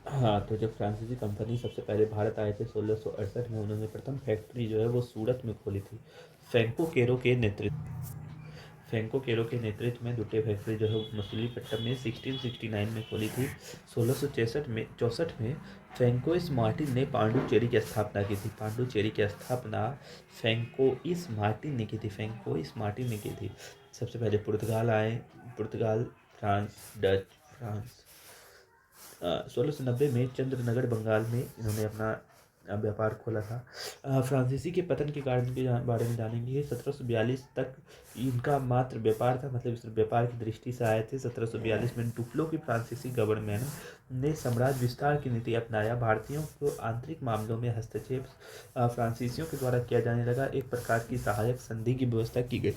हाँ, तो जब फ्रांसीसी कंपनी सबसे पहले भारत आए थे 1668 में, उन्होंने प्रथम फैक्ट्री जो है वो सूरत में खोली थी फ्रैंको केरो के नेतृत्व में। द्वितीय फैक्ट्री जो है वो मछलीपट्टनम में 1669 में खोली थी। 1664 में फ्रैंकोइस मार्टिन ने पांडुचेरी की स्थापना की थी। पांडुचेरी की स्थापना फ्रैंकोइस मार्टिन ने की थी। सबसे पहले पुर्तगाल, फ्रांस। 1690 में चंद्रनगर बंगाल में इन्होंने अपना व्यापार खोला था। फ्रांसीसी के पतन के कारण के बारे में जानेंगे। 1742 तक इनका मात्र व्यापार था, मतलब इस व्यापार की दृष्टि से आए थे। 1742 में टुफलो की फ्रांसीसी गवर्नमेंट ने साम्राज्य विस्तार की नीति अपनाया। भारतीयों को आंतरिक मामलों में हस्तक्षेप फ्रांसीसियों के द्वारा किया जाने लगा। एक प्रकार की सहायक संधि की व्यवस्था की गई।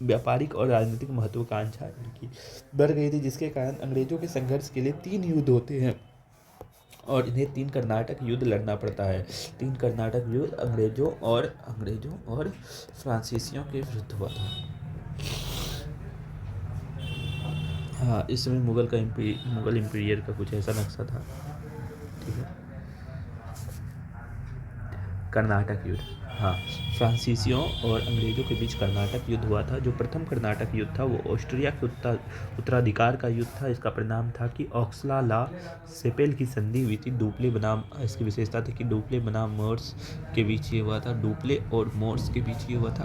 व्यापारिक और राजनीतिक महत्वाकांक्षा इनकी बढ़ गई थी, जिसके कारण अंग्रेजों के संघर्ष के लिए 3 युद्ध होते हैं और इन्हें 3 कर्नाटक युद्ध लड़ना पड़ता है। 3 कर्नाटक युद्ध अंग्रेजों और फ्रांसीसियों के विरुद्ध हुआ था। हाँ, इस समय मुगल इम्पीरियर का कुछ ऐसा नक्शा था। ठीक है, कर्नाटक युद्ध। हाँ, फ्रांसीसियों और अंग्रेजों के बीच कर्नाटक युद्ध हुआ था। जो प्रथम कर्नाटक युद्ध था वो ऑस्ट्रिया के उत्तराधिकार का युद्ध था। इसका परिणाम था कि ऑक्सला ला सेपेल की संधि हुई थी। डुप्ले बनाम इसकी विशेषता थी कि डुप्ले बनाम मोर्स के बीच ये हुआ था। डुप्ले और मोर्स के बीच ये हुआ था।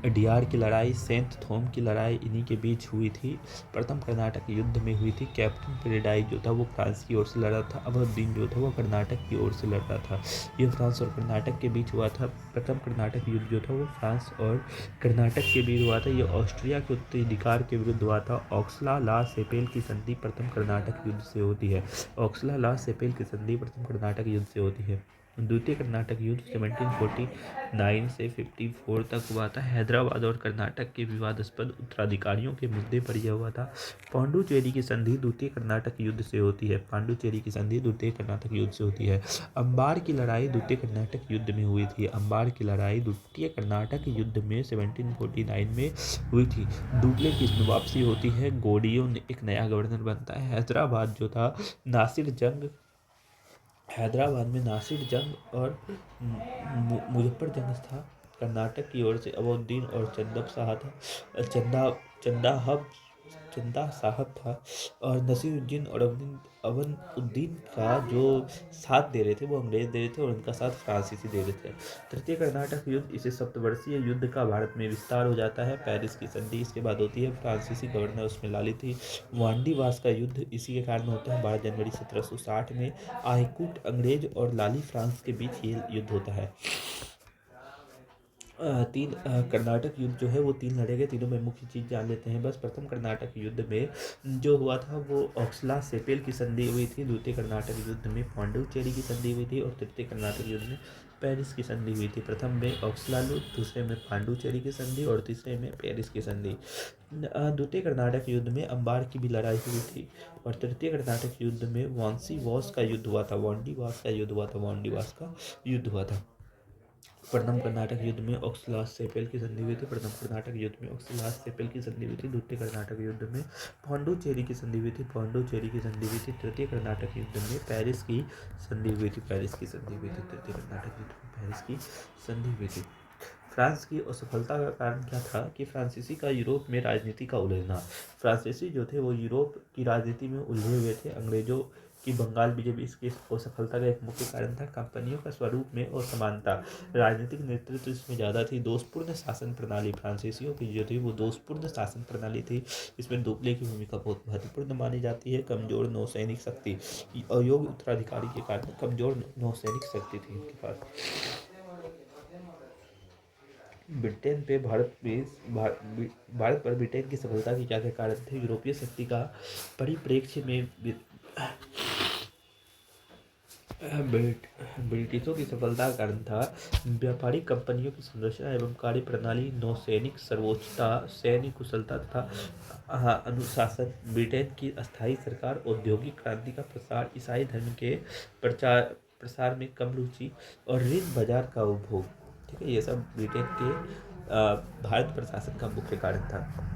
अडियार की लड़ाई, सेंट थॉम की लड़ाई इन्हीं के बीच हुई थी। प्रथम कर्नाटक युद्ध में हुई थी। कैप्टन पेरेडाई जो था वो फ्रांस की ओर से लड़ रहा था। अवधुद्दीन जो था वो कर्नाटक की ओर से लड़ रहा था। ये फ्रांस और कर्नाटक के बीच हुआ था। प्रथम कर्नाटक युद्ध जो था वो फ्रांस और कर्नाटक के बीच हुआ था। ये ऑस्ट्रिया के उत्तराधिकार के विरुद्ध हुआ था। ऑक्सला ला सेपेल की संधि प्रथम कर्नाटक युद्ध से होती है। ऑक्सला ला सेपेल की संधि प्रथम कर्नाटक युद्ध से होती है। द्वितीय कर्नाटक युद्ध 1749 से 54 तक हुआ था। हैदराबाद और कर्नाटक के विवादास्पद उत्तराधिकारियों के मुद्दे पर यह हुआ था। पांडुचेरी की संधि द्वितीय कर्नाटक युद्ध से होती है। अंबार की लड़ाई द्वितीय कर्नाटक युद्ध में हुई थी। अंबार की लड़ाई द्वितीय कर्नाटक युद्ध में 1749 में हुई थी। डुप्ले की इसमें वापसी होती है। गोडियो ने एक नया गवर्नर बनता है। हैदराबाद में नासिर जंग और मुजफ्फर जंग था। कर्नाटक की ओर से अलाउद्दीन और चंदा साहब था और नसीरुद्दीन और अवनुद्दीन का जो साथ दे रहे थे वो अंग्रेज दे रहे थे और उनका साथ फ्रांसीसी दे रहे थे। तृतीय कर्नाटक युद्ध, इसे सप्तवर्षीय युद्ध का भारत में विस्तार हो जाता है। पेरिस की संधि इसके बाद होती है। फ्रांसीसी गवर्नर उसमें ला ली थी। वांडीवास का युद्ध इसी के कारण होता है। 12 जनवरी 1760 में आईकूट अंग्रेज और लाली फ्रांस के बीच ये युद्ध होता है। कर्नाटक युद्ध जो है वो 3 लड़े गए। तीनों में मुख्य चीज़ जान लेते हैं बस। प्रथम कर्नाटक युद्ध में जो हुआ था वो ऑक्सला सेपेल की संधि हुई थी। द्वितीय कर्नाटक युद्ध में पांडुचेरी की संधि हुई थी और तृतीय कर्नाटक युद्ध में पेरिस की संधि हुई थी। प्रथम में ऑक्सलालूट, दूसरे में पांडुचेरी की संधि और तीसरे में पेरिस की संधि। द्वितीय कर्नाटक युद्ध में अंबार की भी लड़ाई हुई थी और तृतीय कर्नाटक युद्ध में वांसीवास का युद्ध हुआ था। वांडीवास का युद्ध हुआ था। प्रथम कर्नाटक युद्ध में ऑक्सलास सेपेल की संधि हुई थी। द्वितीय कर्नाटक युद्ध में पांडुचेरी की संधि हुई थी। तृतीय कर्नाटक युद्ध में पेरिस की संधि हुई थी। तृतीय कर्नाटक युद्ध में पेरिस की संधि हुई थी। फ्रांस की असफलता का कारण क्या था कि फ्रांसीसी का यूरोप में राजनीति का उलझना। फ्रांसीसी जो थे वो यूरोप की राजनीति में उलझे हुए थे। अंग्रेजों की बंगाल विजय इसकी असफलता का एक मुख्य कारण था। कंपनियों का स्वरूप में असमानता, राजनीतिक नेतृत्व इसमें ज़्यादा थी। दोषपूर्ण शासन प्रणाली, फ्रांसीसियों की जो थी वो दोषपूर्ण शासन प्रणाली थी। इसमें दोपले की भूमिका बहुत महत्वपूर्ण मानी जाती है। कमजोर नौसैनिक शक्ति, अयोग्य उत्तराधिकारी के कारण कमजोर नौसैनिक शक्ति थी इनके पास। ब्रिटेन पे भारत पर ब्रिटेन की सफलता के क्या क्या कारण थे? यूरोपीय शक्ति का परिप्रेक्ष्य में ब्रिटिशों की सफलता का कारण था व्यापारिक कंपनियों की संरचना एवं कार्यप्रणाली, नौसैनिक सर्वोच्चता, सैन्य कुशलता तथा अनुशासन, ब्रिटेन की अस्थायी सरकार, औद्योगिक क्रांति का प्रसार, ईसाई धर्म के प्रसार में कम रुचि और ऋण बाजार का उपभोग। ठीक है, ये सब ब्रिटेन के भारत प्रशासन का मुख्य कारण था।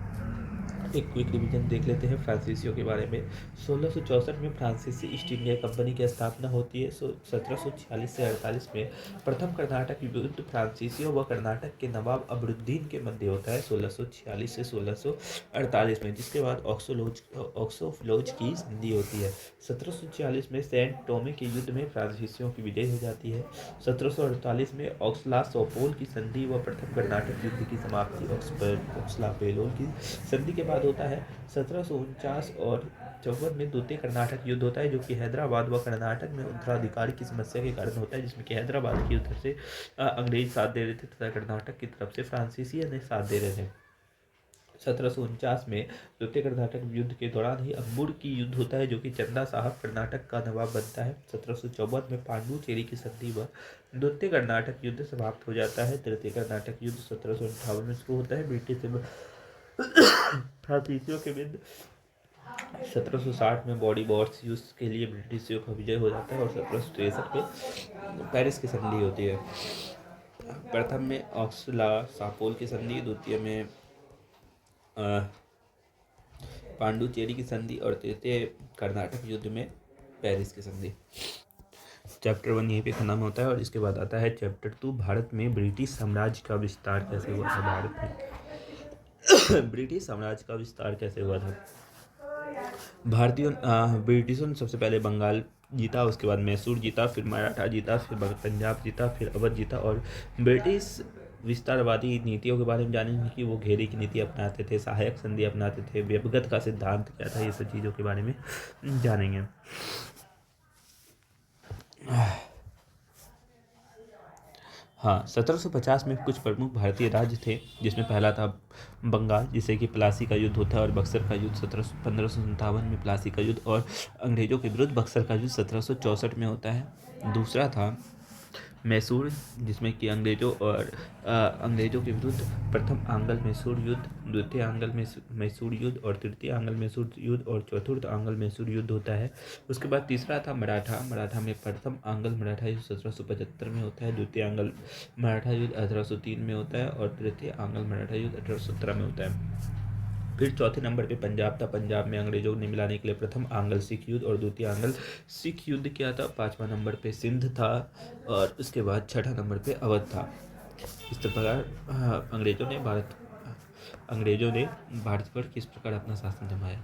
एक क्विक रिवीजन देख लेते हैं फ्रांसीसियों के बारे में। 1664 में फ्रांसीसी ईस्ट इंडिया कंपनी की स्थापना होती है। 1746 से 48 में प्रथम कर्नाटक युद्ध फ्रांसीसियों व कर्नाटक के नवाब अबरुद्दीन के मध्य होता है 1646 से 1648 में, जिसके बाद ऑक्सोफ्लोज की संधि होती है। 1746 में सेंट टोमे के युद्ध में फ्रांसीसियों की विजय हो जाती है। 1748 में ऑक्सला-सोपोल की संधि व प्रथम कर्नाटक युद्ध की समाप्ति ऑक्सला-पेलोल की संधि के बाद होता है। 1749 और 54 में द्वितीय कर्नाटक युद्ध होता है, जो कि हैदराबाद व कर्नाटक में उत्तराधिकारी की समस्या के कारण होता है, जिसमें कि हैदराबाद की तरफ से अंग्रेज साथ दे रहे थे तथा कर्नाटक की तरफ से फ्रांसीसी ने साथ दे रहे थे। 1749 में द्वितीय कर्नाटक युद्ध के दौरान ही अंबुर की युद्ध होता है, जो कि चंदा साहब कर्नाटक का नवाब बनता है। 1754 में पांडुचेरी की संधि व द्वितीय कर्नाटक युद्ध समाप्त हो जाता है। तृतीय कर्नाटक युद्ध 1758 में शुरू होता है। ब्रिटिश फ्रांसीसियों के विरुद्ध 1760 में बॉडी वॉर्स युद्ध के लिए ब्रिटिशियों का विजय हो जाता है और 1763 में पेरिस की संधि होती है। प्रथम में ऑक्सला सापोल की संधि, द्वितीय में पांडुचेरी की संधि और तृतीय कर्नाटक युद्ध में पेरिस की संधि। चैप्टर 1 यहीं पे खत्म होता है और इसके बाद आता है चैप्टर 2, भारत में ब्रिटिश साम्राज्य का विस्तार कैसे हुआ था। भारत में ब्रिटिश साम्राज्य का विस्तार कैसे हुआ था। ब्रिटिशों ने सबसे पहले बंगाल जीता, उसके बाद मैसूर जीता, फिर मराठा जीता, फिर पंजाब जीता, फिर अवध जीता। और ब्रिटिश विस्तारवादी नीतियों के बारे में जानेंगे कि वो घेरे की नीति अपनाते थे, सहायक संधि अपनाते थे, व्यवगत का सिद्धांत क्या था, ये सब चीज़ों के बारे में जानेंगे। हाँ, 1750 में कुछ प्रमुख भारतीय राज्य थे, जिसमें पहला था बंगाल, जिसे कि प्लासी का युद्ध होता है, और बक्सर का युद्ध 1557 में प्लासी का युद्ध और अंग्रेजों के विरुद्ध बक्सर का युद्ध 1764 में होता है। दूसरा था मैसूर, जिसमें कि अंग्रेजों के विरुद्ध प्रथम आंग्ल मैसूर युद्ध, द्वितीय आंग्ल मैसूर युद्ध और तृतीय आंग्ल मैसूर युद्ध और चतुर्थ आंग्ल मैसूर युद्ध होता है। उसके बाद तीसरा था मराठा में प्रथम आंग्ल मराठा युद्ध 1775 में होता है, द्वितीय आंग्ल मराठा युद्ध 1803 में होता है और तृतीय आंग्ल मराठा युद्ध 1817 में होता है। फिर चौथे नंबर पे पंजाब था। पंजाब में अंग्रेजों ने मिलाने के लिए प्रथम आंग्ल सिख युद्ध और द्वितीय आंग्ल सिख युद्ध किया था। पांचवा नंबर पे सिंध था और उसके बाद छठा नंबर पे अवध था। इस प्रकार अंग्रेजों ने भारत पर किस प्रकार अपना शासन जमाया।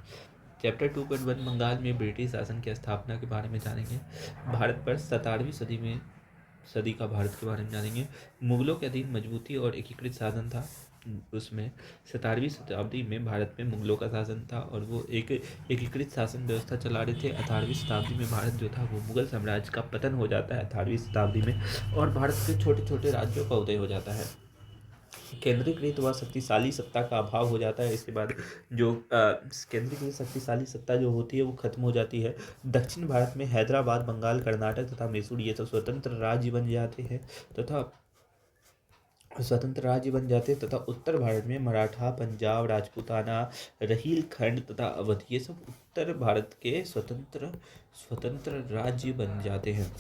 चैप्टर 2.1 बंगाल में ब्रिटिश शासन की स्थापना के बारे में जानेंगे। भारत पर 17वीं सदी का भारत के बारे में जानेंगे। मुगलों के अधीन मजबूती और एकीकृत शासन था। उसमें 17वीं शताब्दी में भारत में मुगलों का शासन था और वो एक एकीकृत शासन व्यवस्था चला रहे थे। 18वीं शताब्दी में भारत जो था वो मुगल साम्राज्य का पतन हो जाता है 18वीं शताब्दी में, और भारत के छोटे छोटे राज्यों का उदय हो जाता है। केंद्रीकृत व शक्तिशाली सत्ता का अभाव हो जाता है। इसके बाद जो केंद्रीकृत शक्तिशाली सत्ता जो होती है वो खत्म हो जाती है। दक्षिण भारत में हैदराबाद, बंगाल, कर्नाटक तथा मैसूर ये सब स्वतंत्र राज्य बन जाते हैं तथा उत्तर भारत में मराठा, पंजाब, राजपूताना, रहीलखंड तथा अवध ये सब उत्तर भारत के स्वतंत्र स्वतंत्र राज्य बन जाते हैं।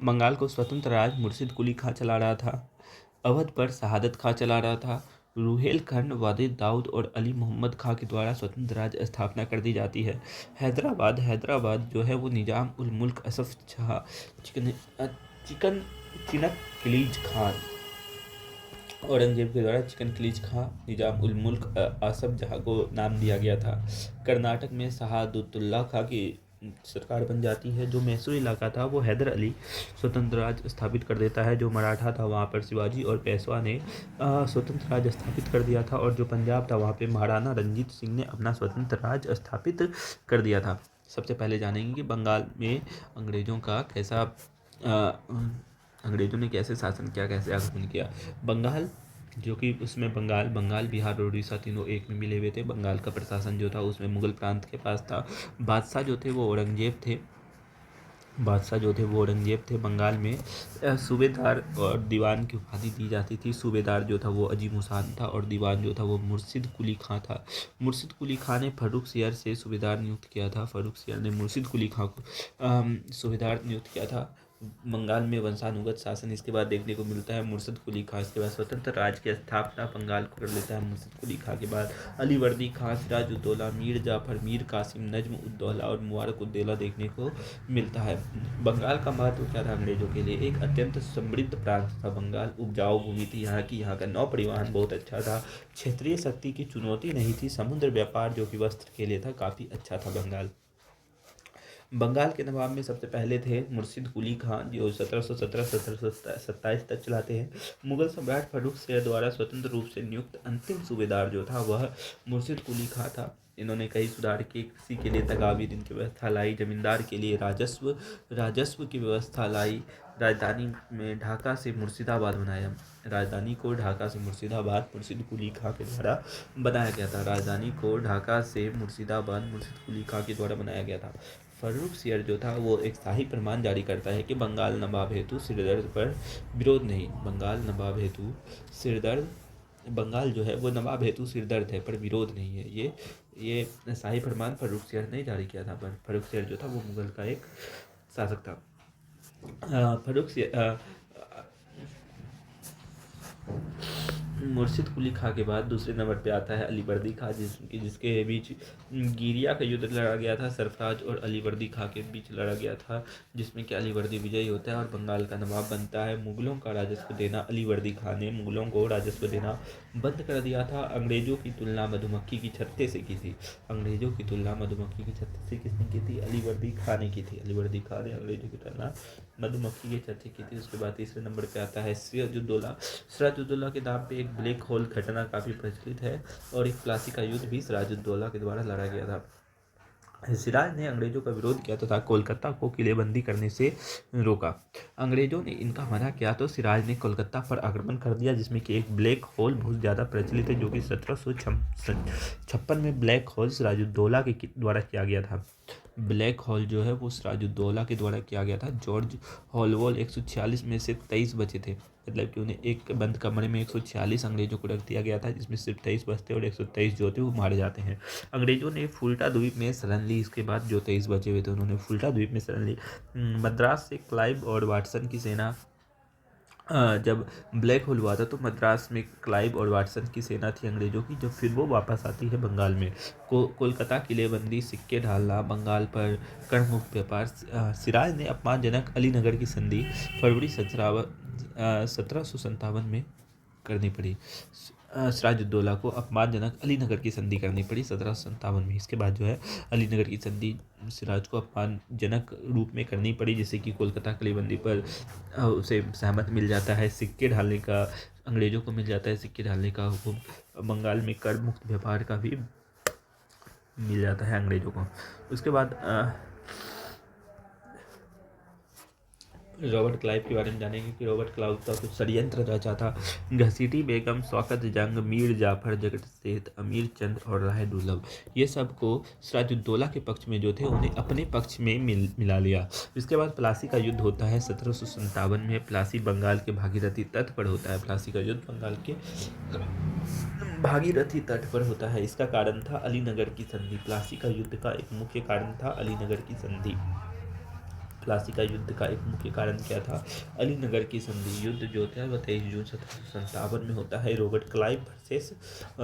बंगाल को स्वतंत्र राज मुर्शिद कुली खां चला रहा था। अवध पर शहादत खां चला रहा था। रुहेलखंड वादिद दाऊद और अली मोहम्मद खां के द्वारा स्वतंत्र राज्य स्थापना कर दी जाती है। हैदराबाद जो है वो निजाम उल मुल्क असफ शाह चिनक खिलीज खान औरंगजेब के द्वारा चिकन खिलीज खां निजाम उल मुल्क आसफ जहाँ को नाम दिया गया था। कर्नाटक में शहादतुल्ला खां की सरकार बन जाती है। जो मैसूर इलाका था वो हैदर अली स्वतंत्र राज्य स्थापित कर देता है। जो मराठा था वहाँ पर शिवाजी और पेशवा ने स्वतंत्र राज्य स्थापित कर दिया था। और जो पंजाब था वहाँ पे महाराणा रंजीत सिंह ने अपना स्वतंत्र राज्य स्थापित कर दिया था। सबसे पहले जानेंगे कि बंगाल में अंग्रेजों ने कैसे शासन किया, कैसे आक्रमण किया। बंगाल जो कि उसमें बंगाल, बिहार और उड़ीसा तीनों एक में मिले हुए थे। बंगाल का प्रशासन जो था उसमें मुगल प्रांत के पास था। बादशाह जो थे वो औरंगजेब थे। बंगाल में सूबेदार और दीवान की उपाधि दी जाती थी। सूबेदार जो था वो अजीम उसाद था और दीवान जो था वो मुर्शिद कुली खां था। मुर्शिद कुली खां ने फर्रुख सियर से सूबेदार नियुक्त किया था। फर्रुख सियर ने मुर्शिद कुली खां को सूबेदार नियुक्त किया था। बंगाल में वंशानुगत शासन इसके बाद देखने को मिलता है। मुर्शिद कुली खां इसके बाद स्वतंत्र राज्य की स्थापना बंगाल को कर लेता है। मुर्शिद कुली खां के बाद अलीवर्दी खां, सिराजुद्दौला, मीर जाफर, मीर कासिम, नजम उद्दौला और मुबारक उद्दौला देखने को मिलता है। बंगाल का महत्व क्या था अंग्रेजों के लिए? एक अत्यंत समृद्ध प्रांत था बंगाल। उपजाऊ भूमि थी यहाँ का नौ परिवहन बहुत अच्छा था। क्षेत्रीय शक्ति की चुनौती नहीं थी। समुद्र व्यापार जो कि वस्त्र के लिए था काफ़ी अच्छा था बंगाल के नवाब में सबसे पहले थे मुर्शिद कुली खां जो 1717-1727 तक चलाते हैं। मुगल सम्राट फर्रुख शेर द्वारा स्वतंत्र रूप से नियुक्त अंतिम सूबेदार जो था वह मुर्शिद कुली खां था। इन्होंने कई सुधार किए, कृषि के लिए तगावी ऋण की व्यवस्था लाई, जमींदार के लिए राजस्व की व्यवस्था लाई। राजधानी में ढाका से मुर्शिदाबाद बनाया। राजधानी को ढाका से मुर्शिदाबाद मुर्शिद कुली खां के द्वारा बनाया गया था। राजधानी को ढाका से मुर्शिदाबाद मुर्शिद कुली खां के द्वारा बनाया गया था। फर्रुख सियर जो था वो एक शाही फरमान जारी करता है कि बंगाल नवाब हेतु सिरदर्द पर विरोध नहीं। बंगाल जो है वो नवाब हेतु सिरदर्द है पर विरोध नहीं है। ये शाही फरमान फर्रुख सियर ने जारी किया था। पर फर्रुख सियर जो था वो मुगल का एक शासक था। फर्रुख सियर मुर्शिद कुली खां के बाद दूसरे नंबर पे आता है अलीवर्दी खां जिसके बीच गिरिया का युद्ध लड़ा गया था। सरफराज और अलीवर्दी खां के बीच लड़ा गया था जिसमें कि अलीवर्दी विजयी होता है और बंगाल का नवाब बनता है। मुगलों का राजस्व देना अलीवर्दी खां ने मुगलों को राजस्व देना बंद कर दिया था। अंग्रेजों की तुलना मधुमक्खी की छत्ते से की थी। किसने की थी? अलीवर्दी खां ने की थी। अलीवर्दी खां ने अंग्रेजों की तुलना मधुमक्खी के छत्ते की थी। उसके बाद तीसरे नंबर पे आता है सिराजुद्दौला के नाम पे एक ब्लैक होल घटना काफ़ी प्रचलित है और एक प्लासी का युद्ध भी सिराजुद्दौला के द्वारा लड़ा गया था। सिराज ने अंग्रेजों का विरोध किया तथा कोलकाता को किलेबंदी करने से रोका। अंग्रेजों ने इनका मना किया तो सिराज ने कोलकाता पर आक्रमण कर दिया जिसमें कि एक ब्लैक होल बहुत ज़्यादा प्रचलित है जो कि 1756 में ब्लैक होल सिराजुद्दौला के द्वारा किया गया था। ब्लैक होल जो है वो सिराजुद्दौला के द्वारा किया गया था। जॉर्ज हॉलवॉल 146 में से 23 बचे थे। मतलब कि उन्हें एक बंद कमरे में 146 अंग्रेजों को रख दिया गया था जिसमें सिर्फ 23 बचते और 123 जो थे वो मारे जाते हैं। अंग्रेजों ने फुल्टा द्वीप में शरण ली। इसके बाद जो 23 बचे हुए थे उन्होंने फुल्टा द्वीप में शरण ली। मद्रास से क्लाइव और वाटसन की सेना जब ब्लैक होल हुआ था तो मद्रास में क्लाइव और वाटसन की सेना थी अंग्रेजों की। जब फिर वो वापस आती है बंगाल में कोलकाता किलेबंदी, सिक्के ढालना, बंगाल पर कर मुक्त व्यापार। सिराज ने अपमानजनक अलीनगर की संधि फरवरी 1757 में करनी पड़ी। सिराजुद्दौला को अपमानजनक अलीनगर की संधि करनी पड़ी 1757 में। इसके बाद जो है अलीनगर की संधि सिराज को अपमानजनक रूप में करनी पड़ी जिससे कि कोलकाता किलेबंदी पर उसे सहमत मिल जाता है। सिक्के ढालने का अंग्रेजों को मिल जाता है। सिक्के ढालने का हुक्म। बंगाल में कर मुक्त व्यापार का भी मिल जाता है अंग्रेज़ों को। उसके बाद रॉबर्ट क्लाइव के बारे में जानेंगे कि रॉबर्ट क्लाइव का कुछ षड्यंत्र रचा था। घसीटी बेगम, शौकत जंग, मीर जाफर, जगत सेठ, अमीर चंद और राय दुर्लभ, ये सब को सिराजुद्दौला के पक्ष में जो थे उन्हें अपने पक्ष में मिला लिया। इसके बाद प्लासी का युद्ध होता है 1757 में। प्लासी बंगाल के भागीरथी तट पर होता है। प्लासी का युद्ध बंगाल के भागीरथी तट पर होता है। इसका कारण था अलीनगर की संधि। प्लासी का युद्ध का एक मुख्य कारण था अलीनगर की संधि। प्लासी का युद्ध का एक मुख्य कारण क्या था? अलीनगर की संधि। युद्ध जो था वह 23 जून 1757 में होता है। रॉबर्ट क्लाइव वर्सेस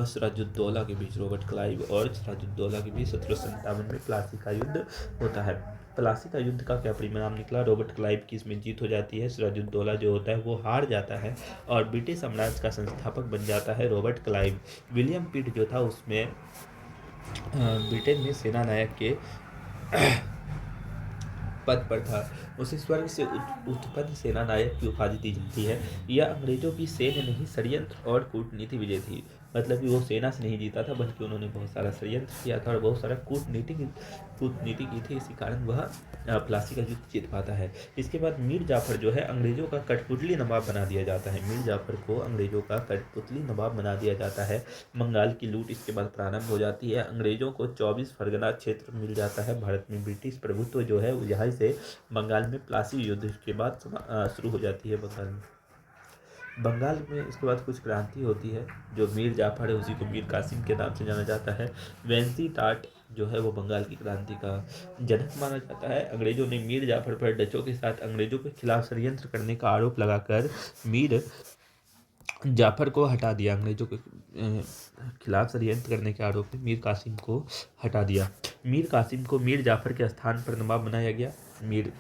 सिराजुद्दौला के बीच, रॉबर्ट क्लाइव और सिराजुद्दौला के बीच 1757 में प्लासी का युद्ध होता है। प्लासी का युद्ध का क्या परिणाम निकला? रॉबर्ट क्लाइव की इसमें जीत हो जाती है। सिराजुद्दौला जो होता है वो हार जाता है और ब्रिटिश साम्राज्य का संस्थापक बन जाता है रॉबर्ट क्लाइव। विलियम पिट जो था उसमें ब्रिटेन में सेना नायक के पद पर था। उसे स्वर्ग से उत्पन्न सेना नायक की उपाधि दी जाती है। यह अंग्रेजों की सैन्य नहीं, षड्यंत्र और कूटनीति विजय थी। मतलब कि वो सेना से नहीं जीता था, बल्कि उन्होंने बहुत सारा षड्यंत्र किया था और बहुत सारा कूटनीति की थी। इसी कारण वह प्लासी का युद्ध जीत पाता है। इसके बाद मीर जाफर जो है अंग्रेजों का कठपुतली नवाब बना दिया जाता है। मीर जाफर को अंग्रेजों का कठपुतली नवाब बना दिया जाता है। बंगाल की लूट इसके बाद प्रारंभ हो जाती है। अंग्रेजों को 24 फरगना क्षेत्र मिल जाता है। भारत में ब्रिटिश प्रभुत्व जो है यहाँ से बंगाल में प्लासी युद्ध के बाद शुरू हो जाती है। बंगाल में इसके बाद कुछ क्रांति होती है। जो मीर जाफर है उसी को मीर कासिम के नाम से जाना जाता है। वेंसी टाट जो है वो बंगाल की क्रांति का जनक माना जाता है। अंग्रेजों ने मीर जाफर पर डचों के साथ अंग्रेजों के खिलाफ षड्यंत्र करने का आरोप लगाकर मीर जाफर को हटा दिया। अंग्रेजों के खिलाफ षड्यंत्र करने के आरोप में मीर कासिम को हटा दिया। मीर कासिम को मीर जाफर के स्थान पर नवाब बनाया गया। मीर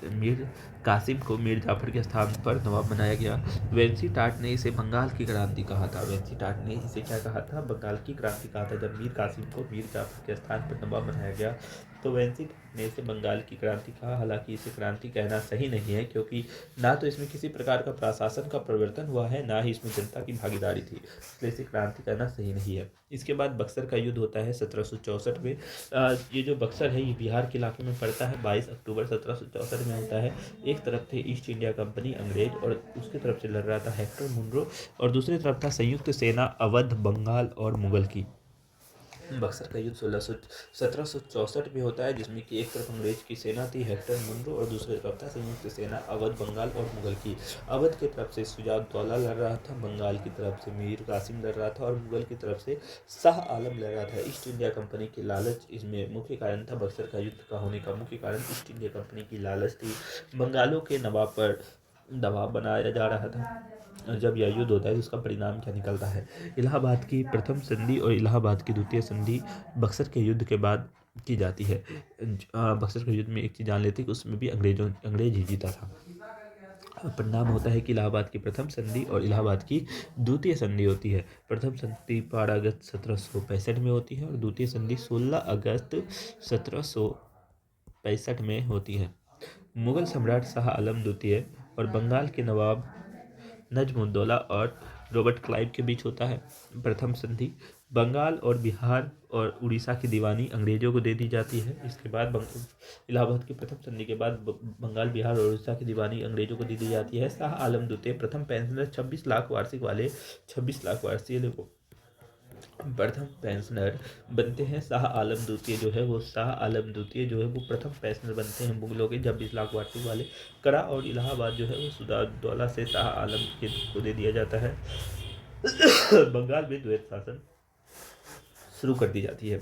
कासिम को मीर जाफर के स्थान पर नवाब बनाया गया। वेंसी टाट ने इसे बंगाल की क्रांति कहा था। वेंसी टाट ने इसे क्या कहा था? बंगाल की क्रांति कहा था। जब मीर कासिम को मीर जाफर के स्थान पर नवाब बनाया गया तो वेंसी टाट ने इसे बंगाल की क्रांति कहा। हालांकि इसे क्रांति कहना सही नहीं है, क्योंकि ना तो इसमें किसी प्रकार का प्रशासन का परिवर्तन हुआ है, ना ही इसमें जनता की भागीदारी थी, इसलिए इसे क्रांति कहना सही नहीं है। इसके बाद बक्सर का युद्ध होता है 1764 में। ये जो बक्सर है ये बिहार के इलाके में पड़ता है। 22 अक्टूबर 1764 में होता है। एक तरफ थे ईस्ट इंडिया कंपनी अंग्रेज और उसकी तरफ से लड़ रहा था हेक्टर मुनरो, और दूसरी तरफ था संयुक्त सेना अवध, बंगाल और मुगल की। बक्सर का युद्ध 1764 में होता है, जिसमें कि एक तरफ अंग्रेज की सेना थी हेक्टर मुनरो और दूसरी तरफ था संयुक्त सेना अवध, बंगाल और मुगल की। अवध की तरफ से शुजाउद्दौला लड़ रहा था, बंगाल की तरफ से मीर कासिम लड़ रहा था और मुगल की तरफ से शाह आलम लड़ रहा था। ईस्ट इंडिया कंपनी की लालच इसमें मुख्य कारण था। बक्सर का युद्ध का होने का मुख्य कारण ईस्ट इंडिया कंपनी की लालच थी। बंगालों के नवाब पर दबाव बनाया जा रहा था। जब यह युद्ध होता है तो उसका परिणाम क्या निकलता है? इलाहाबाद की प्रथम संधि और इलाहाबाद की द्वितीय संधि बक्सर के युद्ध के बाद की जाती है। बक्सर के युद्ध में एक चीज़ जान लेते हैं कि उसमें भी अंग्रेज ही जीता था। परिणाम होता है कि इलाहाबाद की प्रथम संधि और इलाहाबाद की द्वितीय संधि होती है। प्रथम संधि 12 अगस्त 1765 में होती है और द्वितीय संधि 16 अगस्त 1765 में होती है। मुगल सम्राट शाह आलम द्वितीय और बंगाल के नवाब नजमुद्दौला और रॉबर्ट क्लाइव के बीच होता है। प्रथम संधि बंगाल और बिहार और उड़ीसा की दीवानी अंग्रेजों को दे दी जाती है। इसके बाद इलाहाबाद की प्रथम संधि के बाद बंगाल, बिहार और उड़ीसा की दीवानी अंग्रेजों को दे दी जाती है। शाह आलम द्वितीय प्रथम पेंशनर 26 लाख वार्षिक वाले 26 लाख वार्षिक प्रथम पेंशनर बनते हैं। शाह आलम द्वितीय जो है वो प्रथम पेंशनर बनते हैं मुगलों के 26 लाख वार्षिक वाले। करा और इलाहाबाद जो है वो सिराजुद्दौला से शाह आलम को दे दिया जाता है। बंगाल में द्वैत शासन शुरू कर दी जाती है।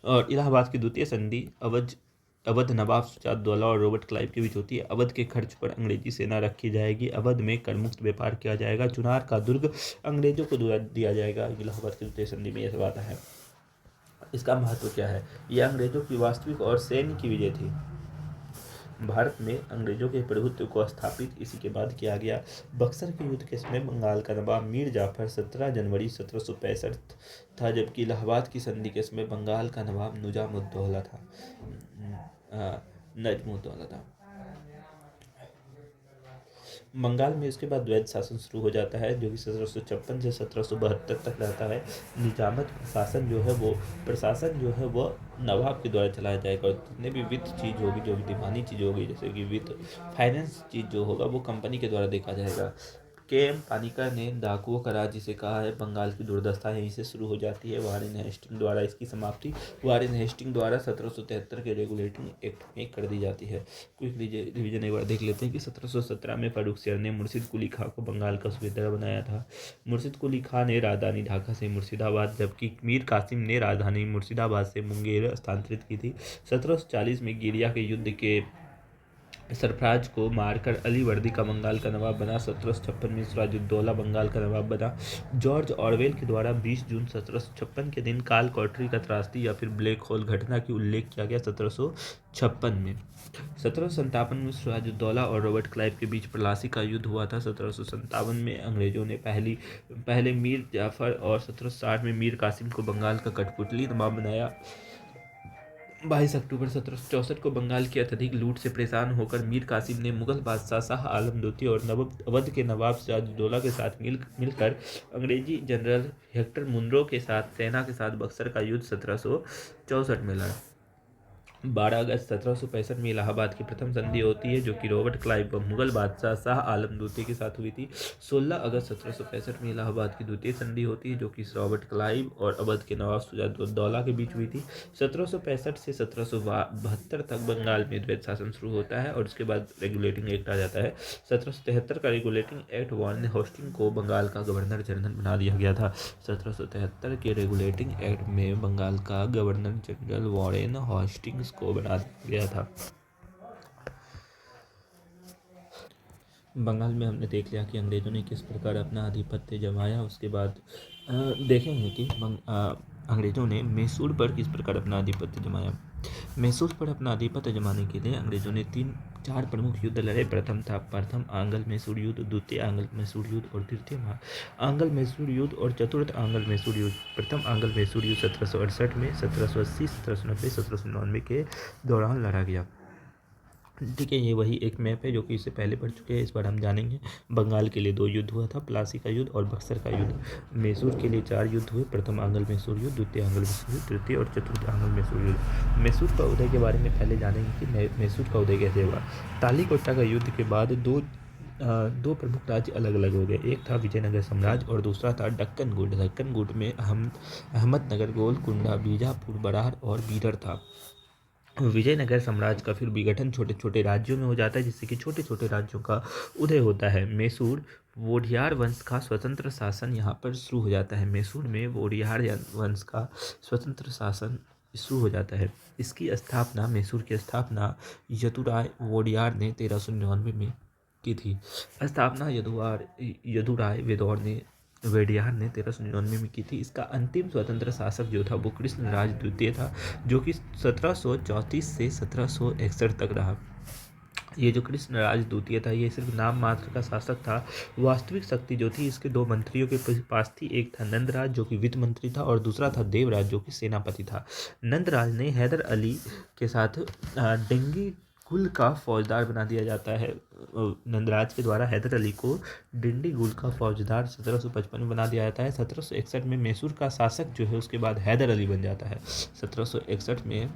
और इलाहाबाद की द्वितीय संधि अवध नवाब सिराजुद्दौला और रॉबर्ट क्लाइव के बीच होती है। अवध के खर्च पर अंग्रेजी सेना रखी जाएगी। अवध में करमुक्त व्यापार किया जाएगा। चुनार का दुर्ग अंग्रेजों को दिया जाएगा। इलाहाबाद की द्वितीय संधि में यह सब आता है। इसका महत्व क्या है? यह अंग्रेजों की वास्तविक और सैन्य की विजय थी। भारत में अंग्रेजों के प्रभुत्व को स्थापित इसी के बाद किया गया। बक्सर के युद्ध के समय बंगाल का नवाब मीर जाफर 17 जनवरी 1765 था, जबकि इलाहाबाद की संधि के समय बंगाल का नवाब नजमुद्दौला था। बंगाल में इसके बाद द्वैध शासन शुरू हो जाता है, जो कि 1756 से 1772 तक रहता है। निजामत शासन जो है वो प्रशासन जो है वो नवाब के द्वारा चलाया जाएगा, और जितने भी वित्त चीज़ होगी, जो भी दिमानी चीज़ होगी, जैसे कि वित्त फाइनेंस चीज़ जो होगा वो कंपनी के द्वारा देखा जाएगा। के एम पानिका ने डाकुओं का राज्य जिसे कहा है। बंगाल की दुर्दशा यहीं से शुरू हो जाती है। वारेन हेस्टिंग द्वारा इसकी समाप्ति वारेन हेस्टिंग द्वारा 1773 के रेगुलेटिंग एक्ट में कर दी जाती है। क्विक रिवीजन एक बार देख लेते हैं कि 1717 में फारूक शेर ने मुर्शिद कुली खां को बंगाल का सूबेदार बनाया था। मुर्शिद कुली खां ने राजधानी ढाका से मुर्शिदाबाद, जबकि मीर कासिम ने राजधानी मुर्शिदाबाद से मुंगेर स्थानांतरित की थी। 1740 में गिरिया के युद्ध के सरफराज को मारकर अली वर्दी का बंगाल का नवाब बना। 1756 में सिराजुद्दौला बंगाल का नवाब बना। जॉर्ज ऑरवेल के द्वारा 20 जून 1756 के दिन काल कोठरी का त्रासदी या फिर ब्लैक होल घटना की उल्लेख किया गया 1756 में। 1757 में सिराजुद्दौला और रॉबर्ट क्लाइव के बीच प्लासी का युद्ध हुआ था। 1757 में अंग्रेजों ने पहले मीर जाफर और 1760 में मीर कासिम को बंगाल का कठपुतली नवाब बनाया। 22 अक्टूबर 1764 को बंगाल की अत्यधिक लूट से परेशान होकर मीर कासिम ने मुगल बादशाह शाह आलम द्वितीय और अवध के नवाब सिराजुद्दौला के साथ मिलकर अंग्रेजी जनरल हेक्टर मुनरो के साथ सेना के साथ बक्सर का युद्ध 1764 में लड़ा। 12 अगस्त 1765 में इलाहाबाद की प्रथम संधि होती है, जो कि रॉबर्ट क्लाइव व मुगल बादशाह शाह आलम द्वितीय के साथ हुई थी। 16 अगस्त 1765 में इलाहाबाद की द्वितीय संधि होती है, जो कि रॉबर्ट क्लाइव और अवध के नवाब सिराजुद्दौला के बीच हुई थी। 1765 से 1772 तक बंगाल में द्वैध शासन शुरू होता है, और उसके बाद रेगुलेटिंग एक्ट आ जाता है। 1773 का रेगुलेटिंग एक्ट वारेन हेस्टिंग को बंगाल का गवर्नर जनरल बना दिया गया था। 1773 के रेगुलेटिंग एक्ट में बंगाल का गवर्नर जनरल वारेन हेस्टिंग्स को बना दिया गया था। बंगाल में हमने देख लिया कि अंग्रेजों ने किस प्रकार अपना आधिपत्य जमाया। उसके बाद देखेंगे कि अंग्रेजों ने मैसूर पर किस प्रकार अपना आधिपत्य जमाया। मैसूर पर अपना आधिपत्य जमाने के लिए अंग्रेजों ने 4 प्रमुख युद्ध लड़े। प्रथम आंग्ल मैसूर युद्ध, द्वितीय आंग्ल मैसूर युद्ध और तृतीय आंग्ल मैसूर युद्ध और चतुर्थ आंग्ल मैसूर युद्ध। प्रथम आंग्ल मैसूर युद्ध 1768 में, 1780, 1790, 1799 के दौरान लड़ा गया। ठीक है, ये वही एक मैप है जो कि इससे पहले पढ़ चुके हैं। इस बार हम जानेंगे। बंगाल के लिए 2 युद्ध हुआ था, प्लासी का युद्ध और बक्सर का युद्ध। मैसूर के लिए 4 युद्ध हुए। प्रथम आंग्ल मैसूर युद्ध, द्वितीय आंग्ल मैसूर युद्ध, तृतीय और चतुर्थ आंग्ल मैसूर युद्ध। मैसूर का उदय के बारे में पहले जानेंगे कि मैसूर का उदय कैसे हुआ। तालीकोटा का युद्ध के बाद दो प्रमुख राज्य अलग अलग हो गए। एक था विजयनगर साम्राज्य और दूसरा था दक्कन गुट। दक्कन गुट में अहमदनगर, गोलकुंडा, बीजापुर, बरार और बीदर था। विजयनगर साम्राज्य का फिर विघटन छोटे छोटे राज्यों में हो जाता है, जिससे कि छोटे छोटे राज्यों का उदय होता है। मैसूर वोडियार वंश का स्वतंत्र शासन यहाँ पर शुरू हो जाता है। मैसूर में वोडियार वंश का स्वतंत्र शासन शुरू हो जाता है। इसकी स्थापना, मैसूर की स्थापना यदुराय वोडियार ने 1399 में की थी। स्थापना यदुराय वेडियार ने 1399 में की थी। इसका अंतिम स्वतंत्र शासक जो था वो कृष्णराज द्वितीय था, जो कि 1734 से 1761 तक रहा। ये जो कृष्णराज द्वितीय था, ये सिर्फ नाम मात्र का शासक था। वास्तविक शक्ति जो थी इसके 2 मंत्रियों के पास थी। एक था नंदराज, जो कि वित्त मंत्री था, और दूसरा था देवराज, जो कि सेनापति था। नंदराज ने हैदर अली के साथ डेंगी गुल का फौजदार बना दिया जाता है। नंदराज के द्वारा हैदर अली को डिंडी गुल का फौजदार 1755 में बना दिया जाता है। 1761 में मैसूर का शासक जो है उसके बाद हैदर अली बन जाता है। 1761 में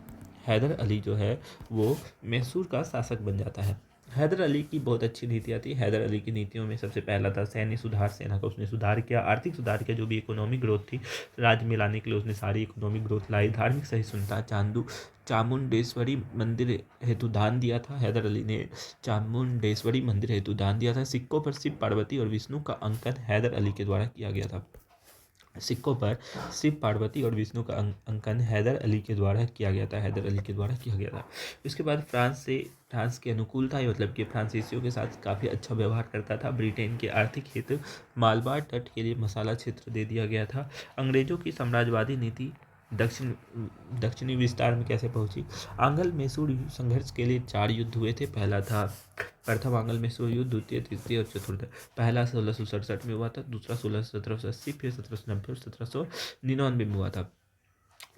हैदर अली जो है वो मैसूर का शासक बन जाता है। हैदर अली की बहुत अच्छी नीतियाँ थी। हैदर अली की नीतियों में सबसे पहला था सैन्य सुधार। सेना का उसने सुधार किया। आर्थिक सुधार किया, जो भी इकोनॉमिक ग्रोथ थी राज्य में लाने के लिए उसने सारी इकोनॉमिक ग्रोथ लाई। धार्मिक सहिष्णुता, चामुंडेश्वरी मंदिर हेतु दान दिया था। हैदर अली ने चामुंडेश्वरी मंदिर हेतु दान दिया था। सिक्कों पर शिव, पार्वती और विष्णु का अंकन हैदर अली के द्वारा किया गया था। सिक्कों पर शिव, पार्वती और विष्णु का अंकन हैदर अली के द्वारा किया गया था। इसके बाद फ्रांस के अनुकूल था, मतलब कि फ्रांसीसियों के साथ काफ़ी अच्छा व्यवहार करता था। ब्रिटेन के आर्थिक हित, मालबार तट के लिए मसाला क्षेत्र दे दिया गया था। अंग्रेजों की साम्राज्यवादी नीति दक्षिणी विस्तार में कैसे पहुंची। आंग्ल मैसूर संघर्ष के लिए 4 युद्ध हुए थे। पहला था प्रथम आंग्ल मैसूर युद्ध, द्वितीय, तृतीय और चतुर्थ। पहला 1667 में हुआ था, दूसरा 1780, फिर 1790 और 1799 में हुआ था।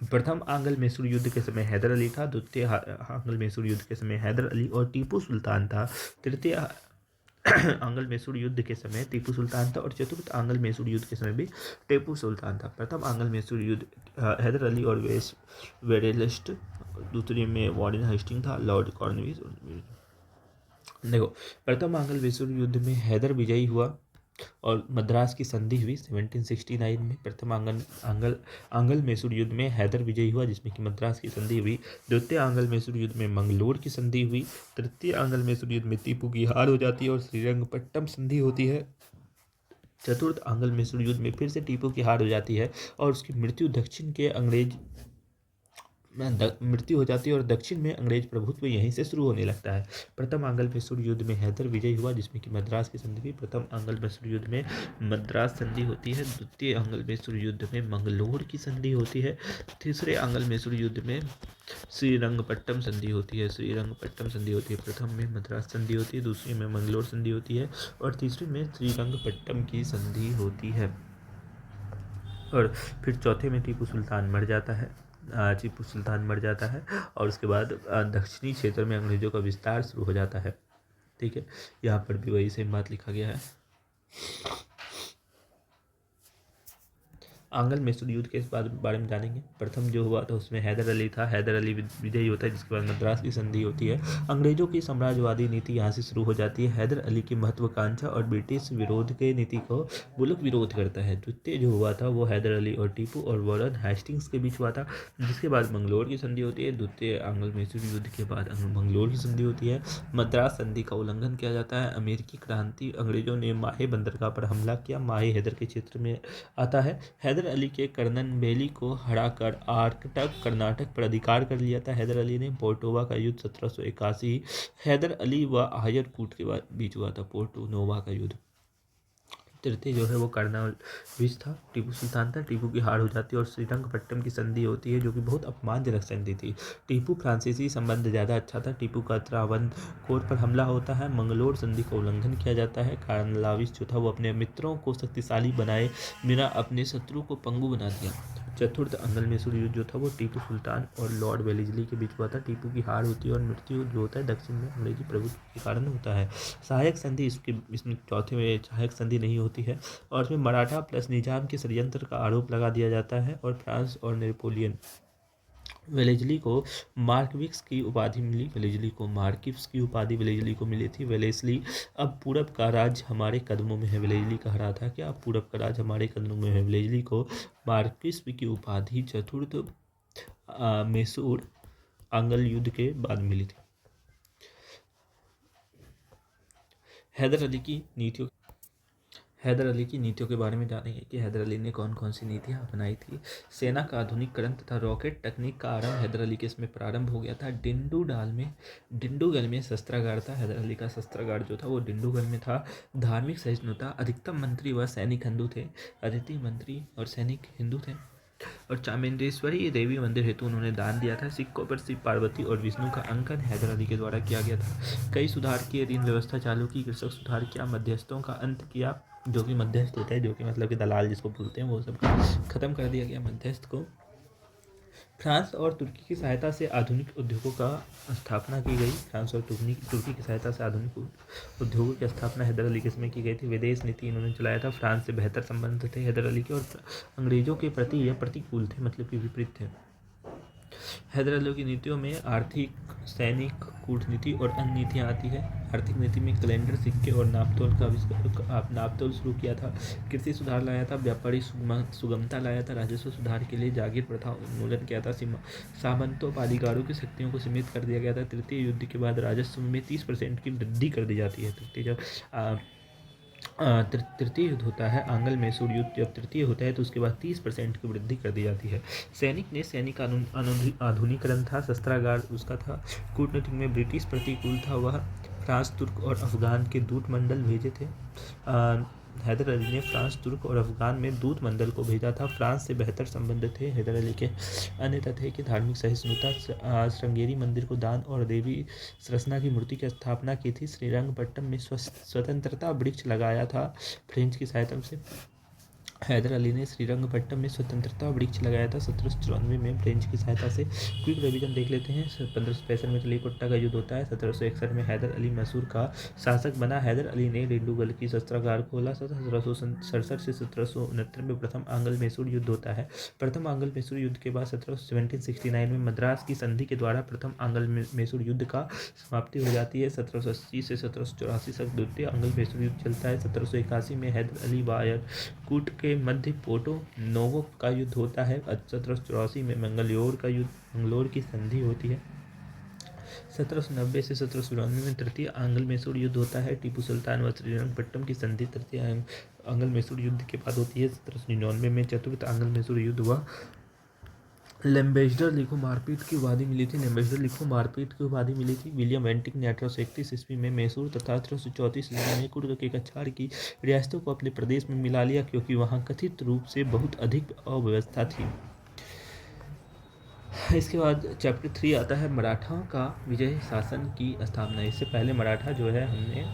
प्रथम आंग्ल मैसूर युद्ध के समय हैदर अली था। द्वितीय आंग्ल मैसूर युद्ध के समय हैदर अली और टीपू सुल्तान था। तृतीय आंग्ल मैसूर युद्ध के समय टीपू सुल्तान था और चतुर्थ आंग्ल मैसूर युद्ध के समय भी टीपू सुल्तान था। प्रथम आंग्ल मैसूर युद्ध हैदर अली और वेरेलिस्ट, दूसरे में वारेन हेस्टिंग था, लॉर्ड कॉर्नवालिस। देखो, प्रथम आंग्ल मैसूर युद्ध में हैदर विजयी हुआ और मद्रास की संधि हुई 1769 में। प्रथम आंग्ल मैसूर युद्ध में हैदर विजयी हुआ जिसमें कि मद्रास की संधि हुई। द्वितीय आंग्ल मैसूर युद्ध में मंगलोर की संधि हुई। तृतीय आंग्ल मैसूर युद्ध में टीपू की हार हो जाती है और श्रीरंगपट्टम संधि होती है। चतुर्थ आंग्ल मैसूर युद्ध में फिर से टीपू की हार हो जाती है और उसकी मृत्यु हो जाती है और दक्षिण में अंग्रेज प्रभुत्व यहीं से शुरू होने लगता है। प्रथम आंग्ल मैसूर युद्ध में हैदर विजयी हुआ जिसमें कि मद्रास की संधि हुई। प्रथम आंग्ल मैसूर युद्ध में मद्रास संधि होती है। द्वितीय आंग्ल मैसूर युद्ध में मंगलोर की संधि होती है। तीसरे आंग्ल मैसूर युद्ध में श्रीरंगपट्टम संधि होती है। प्रथम में मद्रास संधि होती है, दूसरी में मंगलोर संधि होती है और तीसरी में श्रीरंगपट्टम की संधि होती है। और फिर चौथे में टीपू सुल्तान मर जाता है और उसके बाद दक्षिणी क्षेत्र में अंग्रेजों का विस्तार शुरू हो जाता है। ठीक है, यहाँ पर भी वही सेम बात लिखा गया है। आंग्ल मैसूर युद्ध के बारे में जानेंगे। प्रथम जो हुआ था उसमें हैदर अली था। हैदर अली विजयी होता है जिसके बाद मद्रास की संधि होती है। अंग्रेजों की साम्राज्यवादी नीति यहाँ से शुरू हो जाती है। हैदर अली की महत्वाकांक्षा और ब्रिटिश विरोध के नीति को मुल्क विरोध करता है। द्वितीय जो हुआ था वो हैदर अली और टीपू और वारेन हेस्टिंग्स के बीच हुआ था जिसके बाद मंगलोर की संधि होती है। द्वितीय आंग्ल मैसूर युद्ध के बाद मंगलोर की संधि होती है। मद्रास संधि का उल्लंघन किया जाता है। अमेरिकी क्रांति, अंग्रेजों ने माहे बंदरगाह पर हमला किया। माहे हैदर के क्षेत्र में आता है। हैदर अली के कर्नल बेली को हराकर कर्नाटक पर अधिकार कर लिया था। हैदर अली ने पोर्टोवा का युद्ध 1781 हैदर अली व हायरकूट के बीच हुआ था, पोर्टोनोवा का युद्ध। तृतीय जो है वो कर्नवालिस था, टीपू सुल्तान था। टीपू की हार हो जाती है और श्रीरंगपट्टम की संधि होती है जो कि बहुत अपमानजनक संधि थी। टीपू फ्रांसीसी संबंध ज़्यादा अच्छा था। टीपू का त्रावणकोर पर हमला होता है। मंगलोर संधि का उल्लंघन किया जाता है। कर्नवालिस जो था वो अपने मित्रों को शक्तिशाली बनाए बिना अपने शत्रु को पंगु बना दिया। चतुर्थ आंग्ल मैसूर युद्ध जो था वो टीपू सुल्तान और लॉर्ड वेलेस्ली के बीच हुआ था। टीपू की हार होती है और मृत्यु जो होता है दक्षिण में अंग्रेजी प्रभुत्व के कारण होता है। सहायक संधि इसमें चौथे में सहायक संधि नहीं होती है और इसमें मराठा प्लस निजाम के षड्यंत्र का आरोप लगा दिया जाता है और फ्रांस और नेपोलियन। वेलेस्ली को मार्किव्स की उपाधि मिली। वेलेस्ली को मिली थी। वेलेस्ली, अब पूरब का राज हमारे कदमों में है। वेलेस्ली कह रहा था कि अब पूरब का राज हमारे कदमों में है। वेलेस्ली को मार्किव्स की उपाधि चतुर्थ मैसूर आंग्ल युद्ध के बाद मिली थी। हैदर अली की नीतियों के बारे में जानेंगे कि हैदर अली ने कौन कौन सी नीतियाँ अपनाई थी। सेना का आधुनिकीकरण तथा रॉकेट तकनीक का आरंभ हैदर अली के इसमें प्रारंभ हो गया था। डिंडूगल में शस्त्रागार था। हैदर अली का शस्त्रागार जो था वो डिंडूगल में था। धार्मिक सहिष्णुता, अधिकतम मंत्री व सैनिक हिंदू थे। अधिकतर मंत्री और सैनिक हिंदू थे और चामुंडेश्वरी देवी मंदिर हेतु उन्होंने दान दिया था। सिक्कों पर शिव पार्वती और विष्णु का अंकन हैदर अली के द्वारा किया गया था। कई सुधार किए, ऋण व्यवस्था चालू की, कृषक सुधार किया, मध्यस्थों का अंत किया। जो कि मध्यस्थ होता है, जो कि मतलब कि दलाल जिसको बोलते हैं, वो सब खत्म कर दिया गया मध्यस्थ को। फ्रांस और तुर्की की सहायता से आधुनिक उद्योगों का स्थापना की गई। फ्रांस और तुर्की की सहायता से आधुनिक उद्योगों की स्थापना हैदर अली के समय की गई थी। विदेश नीति इन्होंने चलाया था। फ्रांस से बेहतर संबंध थे हैदर अली के और अंग्रेजों के प्रति ये प्रतिकूल थे, मतलब कि विपरीत थे। हैदर अली की नीतियों में आर्थिक, सैनिक, कूटनीति और अन्य नीतियाँ आती है। आर्थिक नीति में कैलेंडर, सिक्के और नापतोल शुरू किया था। कृषि सुधार लाया था। व्यापारी सुगमता लाया था। राजस्व सुधार के लिए जागीर प्रथा उन्मूलन किया था। सामंतों पालीगारों की शक्तियों को सीमित कर दिया गया था। तृतीय युद्ध के बाद राजस्व में 30% की वृद्धि कर दी जाती है। तृतीय युद्ध होता है आंग्ल मैसूर युद्ध, जब तृतीय होता है तो उसके बाद 30% की वृद्धि कर दी जाती है। सैनिक आधुनिकीकरण था। शस्त्रागार उसका था। कूटनीति में ब्रिटिश प्रतिकूल था। वह फ्रांस, तुर्क और अफगान के दूत मंडल भेजे थे। हैदर अली ने फ्रांस, तुर्क और अफगान में दूत मंडल को भेजा था। फ्रांस से बेहतर संबंध थे हैदर अली के। अन्य तथ्य कि धार्मिक सहिष्णुता, श्रृंगेरी मंदिर को दान और देवी सरसना की मूर्ति की स्थापना की थी। श्रीरंगपट्टम में स्वतंत्रता वृक्ष लगाया था फ्रेंच की सहायता से। हैदर अली ने श्रीरंगपट्टम में स्वतंत्रता वृक्ष लगाया था 1794 में फ्रेंच की सहायता से। क्विक रिवीजन देख लेते हैं। 1565 में तलीकोट्टा का युद्ध होता है। 1761 में हैदर अली मैसूर का शासक बना। हैदर अली ने डिंडुगल की शस्त्रागार खोला। 1767 से 1769 में प्रथम आंग्ल मैसूर युद्ध होता है। प्रथम आंग्ल मैसूर युद्ध के बाद 1769 में मद्रास की संधि के द्वारा प्रथम आंग्ल मैसूर युद्ध का समाप्ति हो जाती है। 1780 से 1784 तक द्वितीय आंग्ल मैसूर युद्ध चलता है। 1781 में हैदर अली वायरकूट के मध्य पोर्टो नोवो का युद्ध होता है। 1784 में मंगलोर की संधि होती है। 1790 से 1794 में तृतीय आंग्ल मैसूर युद्ध होता है। टीपू सुल्तान व श्रीरंगपट्टम की संधि तृतीय आंग्ल मैसूर युद्ध के बाद होती है। 1799 में चतुर्थ आंग्ल मैसूर युद्ध हुआ। लेम्बेस्टर लिखो मारपीट की उपाधि मिली थी। लेम्बेस्टर लिखो मारपीट की उपाधि मिली थी। विलियम वेंटिक ने 1831 ईस्वी में मैसूर तथा 1834 ईस्वी में कुर्ग के कछार की रियासतों को अपने प्रदेश में मिला लिया, क्योंकि वहां कथित रूप से बहुत अधिक अव्यवस्था थी। इसके बाद चैप्टर 3 आता है मराठा का विजय शासन की स्थापना। इससे पहले मराठा जो है हमने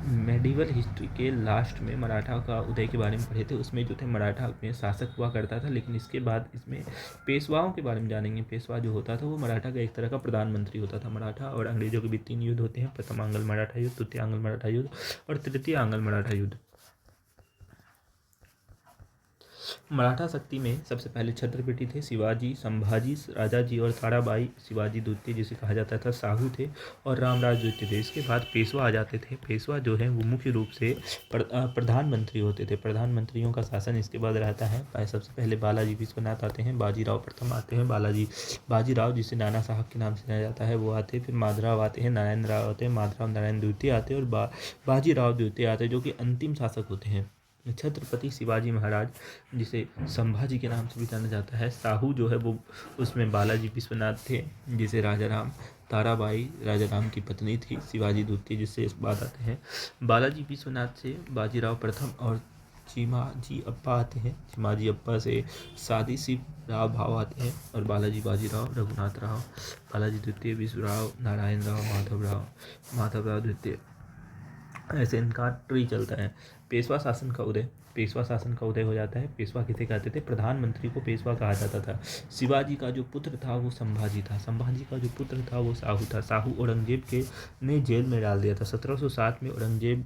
मेडिवल हिस्ट्री के लास्ट में मराठा का उदय के बारे में पढ़े थे। उसमें जो थे मराठा में शासक हुआ करता था, लेकिन इसके बाद इसमें पेशवाओं के बारे में जानेंगे। पेशवा जो होता था वो मराठा का एक तरह का प्रधानमंत्री होता था। मराठा और अंग्रेजों के बीच 3 युद्ध होते हैं। प्रथम आंग्ल मराठा युद्ध, द्वितीय आंग्ल मराठा युद्ध और तृतीय आंग्ल मराठा युद्ध। मराठा शक्ति में सबसे पहले छत्रपति थे, शिवाजी, संभाजी, राजाजी और ताराबाई। शिवाजी द्वितीय जिसे कहा जाता था, साहू थे और रामराज द्वितीय थे। इसके बाद पेशवा आ जाते थे। पेशवा जो है वो मुख्य रूप से प्रधानमंत्री होते थे। प्रधानमंत्रियों का शासन इसके बाद रहता है। सबसे पहले बालाजी विश्वनाथ आते हैं, बाजीराव प्रथम आते हैं। बाजीराव जिसे नाना साहब के नाम से जाना जाता है वो आते, फिर माधवराव आते हैं, नारायण राव आते हैं, माधवराव नारायण द्वितीय आते हैं और बाजीराव द्वितीय आते हैं, जो कि अंतिम शासक होते हैं। छत्रपति शिवाजी महाराज जिसे संभाजी के नाम से भी जाना जाता है। साहू जो है वो उसमें बालाजी विश्वनाथ थे, जिसे राजा राम, ताराबाई राजा राम की पत्नी थी। शिवाजी द्वितीय जिससे इस बात आते हैं। बालाजी विश्वनाथ से बाजीराव प्रथम और चिमाजी अप्पा आते हैं। चिमाजी अप्पा से सादी शिव राव भाव आते हैं और बाजीराव रघुनाथ राव, बालाजी द्वितीय, विश्वराव, नारायण राव, माधवराव द्वितीय, ऐसे इनका ट्री चलता है। पेशवा शासन का उदय हो जाता है। पेशवा किसे कहते थे? प्रधानमंत्री को पेशवा कहा जाता था। शिवाजी का जो पुत्र था वो संभाजी था। संभाजी का जो पुत्र था वो साहू था। साहू औरंगजेब के ने जेल में डाल दिया था। 1707 में औरंगजेब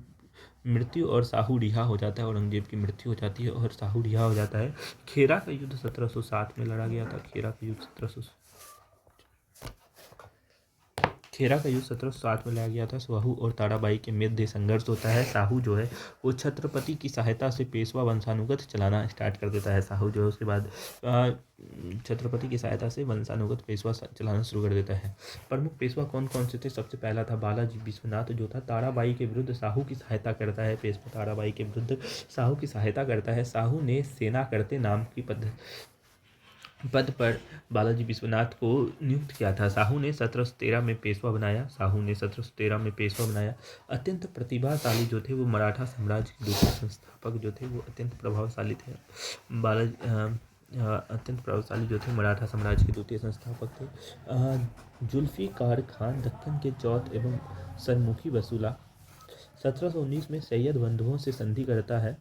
मृत्यु और साहू रिहा हो जाता है। औरंगजेब की मृत्यु हो जाती है और साहू रिहा हो जाता है। खेरा का युद्ध 1707 में लड़ा गया था। खेरा का युद्ध 1707 में लाया गया था। साहू और ताराबाई के मध्य संघर्ष होता है। साहू जो है वो छत्रपति की सहायता से पेशवा वंशानुगत चलाना स्टार्ट कर देता है। साहू जो है उसके बाद छत्रपति की सहायता से वंशानुगत पेशवा चलाना शुरू कर देता है। प्रमुख पेशवा कौन कौन से थे? सबसे पहला था बालाजी विश्वनाथ, जो था ताराबाई के विरुद्ध साहू की सहायता करता है। पेशवा ताराबाई के विरुद्ध साहू की सहायता करता है। साहू ने सेना करते नाम की पद पर बालाजी विश्वनाथ को नियुक्त किया था। साहू ने 1713 में पेशवा बनाया। अत्यंत प्रतिभाशाली जो थे वो मराठा साम्राज्य के दूसरे संस्थापक जो थे वो अत्यंत प्रभावशाली थे। अत्यंत प्रभावशाली जो थे मराठा साम्राज्य के द्वितीय संस्थापक थे। जुल्फिकार खान दक्कन के चौथ एवं सरमुखी वसूला। 1719 में सैयद बंधुओं से संधि करता है,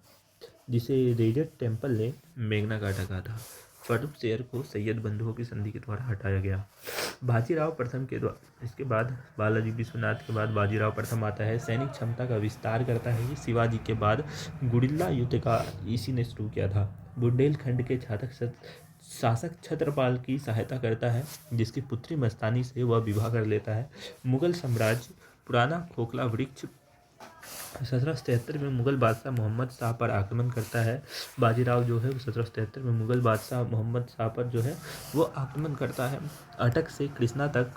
जिसे रेजर टेम्पल ने मेघना काटा कहा था। फर्रुख शेर को सैयद बंधुओं की संधि के द्वारा हटाया गया। बाजीराव प्रथम के द्वारा, इसके बाद बालाजी विश्वनाथ के बाद बाजीराव प्रथम आता है। सैनिक क्षमता का विस्तार करता है। शिवाजी के बाद गुरिल्ला युद्ध का इसी ने शुरू किया था। बुंदेलखंड के शासक छत्रपाल की सहायता करता है, जिसकी पुत्री मस्तानी से वह विवाह कर लेता है। मुगल साम्राज्य पुराना खोखला वृक्ष। 1773 में मुगल बादशाह मोहम्मद शाह पर आक्रमण करता है। बाजीराव जो है वो 1773 में मुगल बादशाह मोहम्मद शाह पर जो है वो आक्रमण करता है। अटक से कृष्णा तक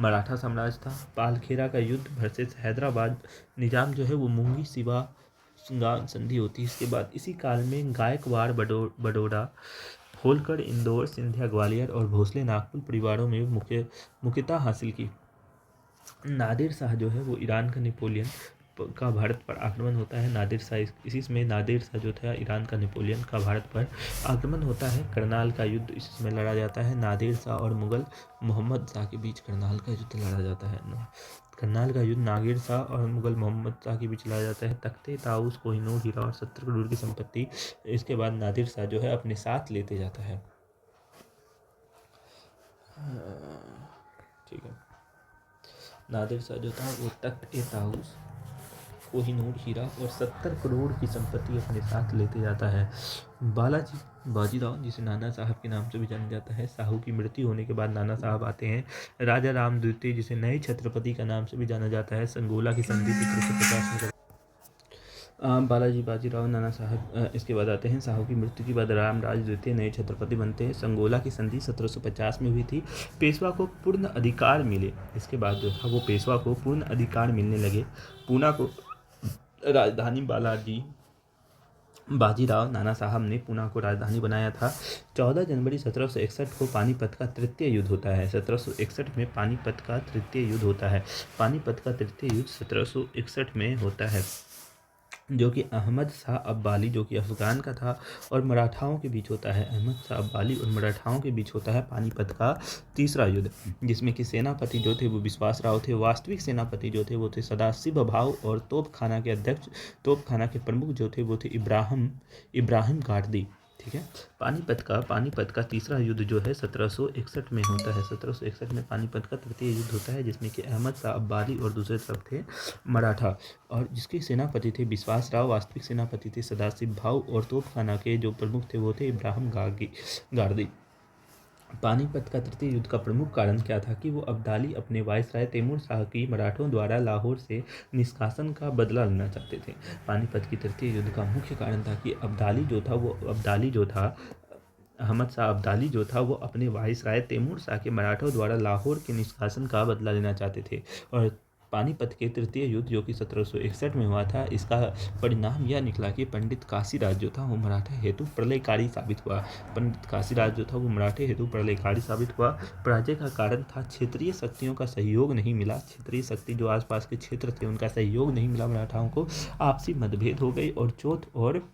मराठा साम्राज्य था। पालखेरा का युद्ध वर्सेस हैदराबाद निजाम जो है वो मुंगी सिवा संधि होती है। इसके बाद इसी काल में गायकवाड़ बड़ौदा, होलकर इंदौर, सिंधिया ग्वालियर और भोसले नागपुर परिवारों में मुख्यता हासिल की। नादिर शाह जो है वो ईरान का नेपोलियन, का भारत पर आक्रमण होता है। नादिर शाह, इसी में नादिर शाह जो था ईरान का नेपोलियन का भारत पर आक्रमण होता है। करनाल का युद्ध इसमें लड़ा जाता है। नादिर शाह और मुगल मोहम्मद शाह के बीच करनाल का युद्ध लड़ा जाता है। करनाल का युद्ध नादिर शाह और मुगल मोहम्मद शाह के बीच लड़ा जाता है। तख्ते ताउस, कोहिनूर हीरा और 70 करोड़ की संपत्ति इसके बाद नादिर शाह जो है अपने साथ लेते जाता है। ठीक है, नादिर शाह जो था वो तख्ते ताउस, कोहिनूर हीरा और 70 करोड़ की संपत्ति अपने साथ लेते जाता है। बालाजी बाजीराव, जिसे नाना साहब के नाम से भी जाना जाता है, साहू की मृत्यु होने के बाद नाना साहब आते हैं। राजा राम द्वितीय, जिसे नए छत्रपति का नाम से भी जाना जाता है, संगोला की संधि 1750 में बालाजी बाजीराव नाना साहब इसके बाद आते हैं। साहू की मृत्यु के बाद रामराज द्वितीय नए छत्रपति बनते हैं। संगोला की संधि 1750 में हुई थी। पेशवा को पूर्ण अधिकार मिले, इसके बाद जो था वो पेशवा को पूर्ण अधिकार मिलने लगे। पूना को राजधानी बालाजी बाजीराव नाना साहब ने पूना को राजधानी बनाया था। 14 जनवरी 1761 को पानीपत का तृतीय युद्ध होता है। 1761 में पानीपत का तृतीय युद्ध होता है। पानीपत का तृतीय युद्ध 1761 में होता है, जो कि अहमद शाह अब्बाली, जो कि अफगान का था, और मराठाओं के बीच होता है। अहमद शाह अब्बाली और मराठाओं के बीच होता है पानीपत का तीसरा युद्ध, जिसमें कि सेनापति जो थे वो विश्वास राव थे। वास्तविक सेनापति जो थे वो थे सदाशिव भाऊ, और तोपखाना के अध्यक्ष, तोपखाना के प्रमुख जो थे वो थे इब्राहिम गारदी। ठीक है, पानीपत का तीसरा युद्ध जो है 1761 में होता है। 1761 में पानीपत का तृतीय युद्ध होता है, जिसमें कि अहमद शाह अब्बाली और दूसरे तरफ थे मराठा, और जिसके सेनापति थे विश्वास राव, वास्तविक सेनापति थे सदाशिव भाऊ, और तोपखाना के जो प्रमुख थे वो थे इब्राहिम गारदी। पानीपत का तृतीय युद्ध का प्रमुख कारण क्या था कि वो अब्दाली अपने वायसराय तैमूर शाह की मराठों द्वारा लाहौर से निष्कासन का बदला लेना चाहते थे। पानीपत की तृतीय युद्ध का मुख्य कारण था कि अहमद शाह अब्दाली जो था वो अपने वायसराय तैमूर शाह के मराठों द्वारा लाहौर के निष्कासन का बदला लेना चाहते थे। और पानीपत के तृतीय युद्ध जो कि 1761 में हुआ था, इसका परिणाम यह निकला कि पंडित काशीराज जो था वो मराठा हेतु प्रलयकारी साबित हुआ। पंडित काशीराज जो था वो मराठे हेतु प्रलयकारी साबित हुआ। पराजय का कारण था क्षेत्रीय शक्तियों का सहयोग नहीं मिला। क्षेत्रीय शक्ति जो आसपास के क्षेत्र थे उनका सहयोग नहीं मिला मराठाओं को। आपसी मतभेद हो गई, और चौथ और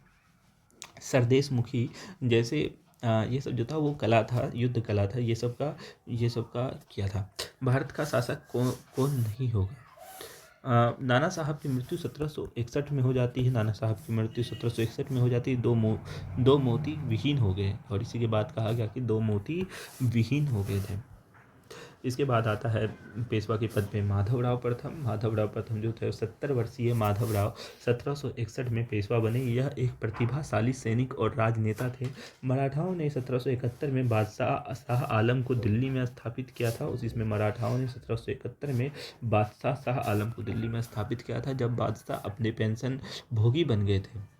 सरदेश मुखी जैसे ये सब जो था वो कला था, युद्ध कला था, ये सब का किया था। भारत का शासक कौन नहीं होगा। नाना साहब की मृत्यु 1761 में हो जाती है। नाना साहब की मृत्यु 1761 में हो जाती है। दो मोती विहीन हो गए, और इसी के बाद कहा गया कि 2 मोती विहीन हो गए थे। इसके बाद आता है पेशवा के पद पे माधवराव प्रथम जो थे 70 वर्षीय माधवराव 1761 में पेशवा बने। यह एक प्रतिभाशाली सैनिक और राजनेता थे। मराठाओं ने 1771 में बादशाह शाह आलम को दिल्ली में स्थापित किया था। इसमें मराठाओं ने 1771 में बादशाह शाह आलम को दिल्ली में स्थापित किया था, जब बादशाह अपने पेंशन भोगी बन गए थे,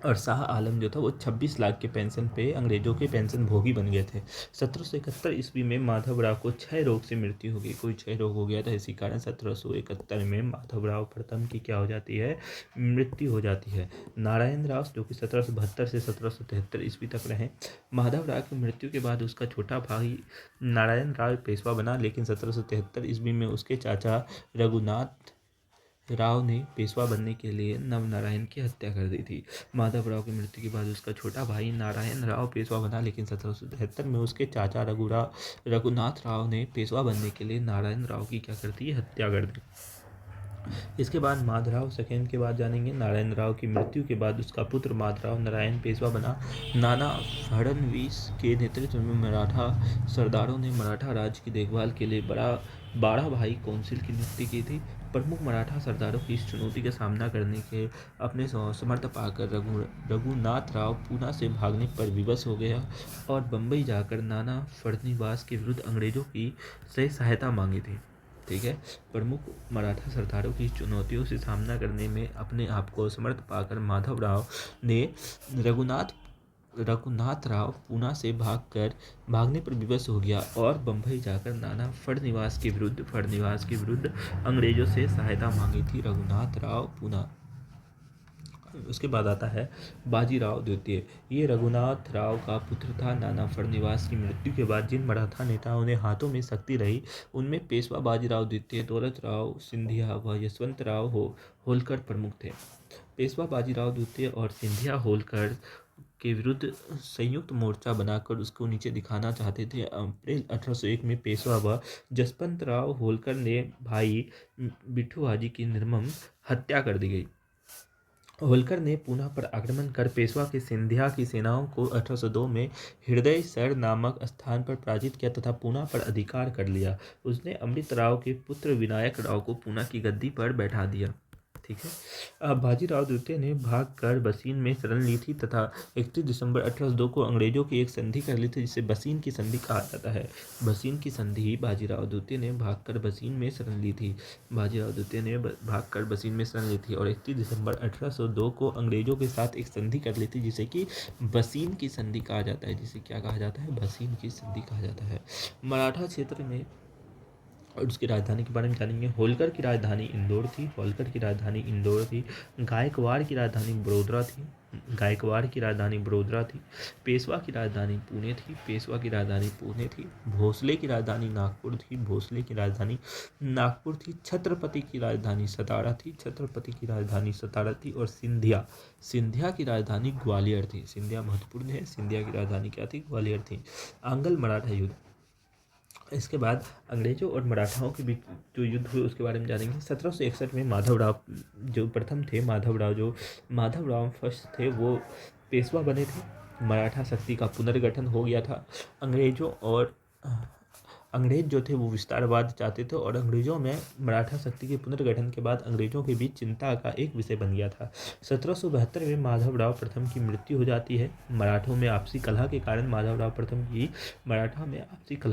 और शाह आलम जो था वो 26 लाख के पेंशन पे अंग्रेजों के पेंशन भोगी बन गए थे। 1771 ईस्वी में माधवराव को क्षय रोग से मृत्यु हो गई। कोई क्षय रोग हो गया था, इसी कारण 1771 में माधवराव प्रथम की क्या हो जाती है, मृत्यु हो जाती है। नारायण राव जो कि 1772 से 1773 ईस्वी तक रहे। माधवराव की मृत्यु के बाद उसका छोटा भाई नारायण राव पेशवा बना, लेकिन 1773 ईस्वी में उसके चाचा रघुनाथ राव ने पेशवा बनने के लिए नवनारायण की हत्या कर दी थी। माधवराव की मृत्यु के बाद उसका छोटा भाई नारायण राव पेशवा बना, लेकिन 1773 में उसके चाचा रघुनाथ राव ने पेशवा बनने के लिए नारायण राव की क्या कर दी, हत्या कर दी। इसके बाद माधवराव सेकेंड के बाद जानेंगे। नारायण राव की मृत्यु के बाद उसका पुत्र माधवराव नारायण पेशवा बना। नाना फडणवीस के नेतृत्व में मराठा सरदारों ने मराठा राज्य की देखभाल के लिए 12 भाई काउंसिल की नियुक्ति की थी। प्रमुख मराठा सरदारों की इस चुनौती का सामना करने के अपने समर्थ पाकर रघुनाथ राव पूना से भागने पर विवश हो गया, और बम्बई जाकर नाना फडणवीस के विरुद्ध अंग्रेजों की से सहायता मांगी थी। ठीक है, प्रमुख मराठा सरदारों की चुनौतियों से सामना करने में अपने आप को समर्थ पाकर माधवराव ने रघुनाथ राव पूना से भागने पर विवश हो गया, और बम्बई जाकर नाना फडणवीस के विरुद्ध अंग्रेजों से सहायता मांगी थी। रघुनाथ राव पूना उसके बाद आता है बाजीराव द्वितीय। ये रघुनाथ राव का पुत्र था। नाना फड़निवास की मृत्यु के बाद जिन मराठा नेताओं ने हाथों में शक्ति रही, उनमें पेशवा बाजीराव द्वितीय, दौलत राव सिंधिया व यशवंतराव होलकर प्रमुख थे। पेशवा बाजीराव द्वितीय और सिंधिया होलकर के विरुद्ध संयुक्त मोर्चा बनाकर उसको नीचे दिखाना चाहते थे। अप्रैल 1801 में पेशवा व जसवंत राव होलकर ने भाई बिट्ठू हाजी की निर्मम हत्या कर दी गई। होलकर ने पुनः पर आक्रमण कर पेशवा की सिंधिया की सेनाओं को 1802 में हृदय सर नामक स्थान पर पराजित किया तथा पूना पर अधिकार कर लिया। उसने अमृत राव के पुत्र विनायक राव को पूना की गद्दी पर बैठा दिया। ठीक है। अब बाजीराव द्वितीय ने भागकर बसीन में शरण ली थी तथा 31 दिसंबर 1802 को अंग्रेजों की एक संधि कर ली थी, जिसे बसीन की संधि कहा जाता है। बसीन की संधि बाजीराव द्वितीय ने भागकर बसीन में शरण ली थी। बाजीराव द्वितीय ने भागकर बसीन में शरण ली थी और 31 दिसंबर 1802 को अंग्रेजों के साथ एक संधि कर ली थी, जिसे कि बसीन की संधि कहा जाता है। जिसे क्या कहा जाता है? बसीन की संधि कहा जाता है। मराठा क्षेत्र में और उसकी राजधानी के बारे में जानेंगे। होलकर की राजधानी इंदौर थी। होलकर की राजधानी इंदौर थी। गायकवाड़ की राजधानी बड़ोदरा थी। गायकवाड़ की राजधानी बड़ोदरा थी। पेशवा की राजधानी पुणे थी। पेशवा की राजधानी पुणे थी। भोसले की राजधानी नागपुर थी। भोसले की राजधानी नागपुर थी। छत्रपति की राजधानी सतारा थी। छत्रपति की राजधानी सतारा थी। और सिंधिया सिंधिया की राजधानी ग्वालियर थी। सिंधिया महत्वपूर्ण है। सिंधिया की राजधानी क्या थी? ग्वालियर थी। आंग्ल मराठा युद्ध। इसके बाद अंग्रेजों और मराठाओं के बीच जो युद्ध हुए उसके बारे में जानेंगे। 1761 में माधवराव जो प्रथम थे, माधवराव फर्स्ट थे, वो पेशवा बने थे। मराठा शक्ति का पुनर्गठन हो गया था। अंग्रेज जो थे वो विस्तारवाद चाहते थे और अंग्रेजों में मराठा शक्ति के पुनर्गठन के बाद अंग्रेजों के बीच चिंता का एक विषय बन गया था। 1772 में माधवराव प्रथम की मृत्यु हो जाती है। मराठा में आपसी कलह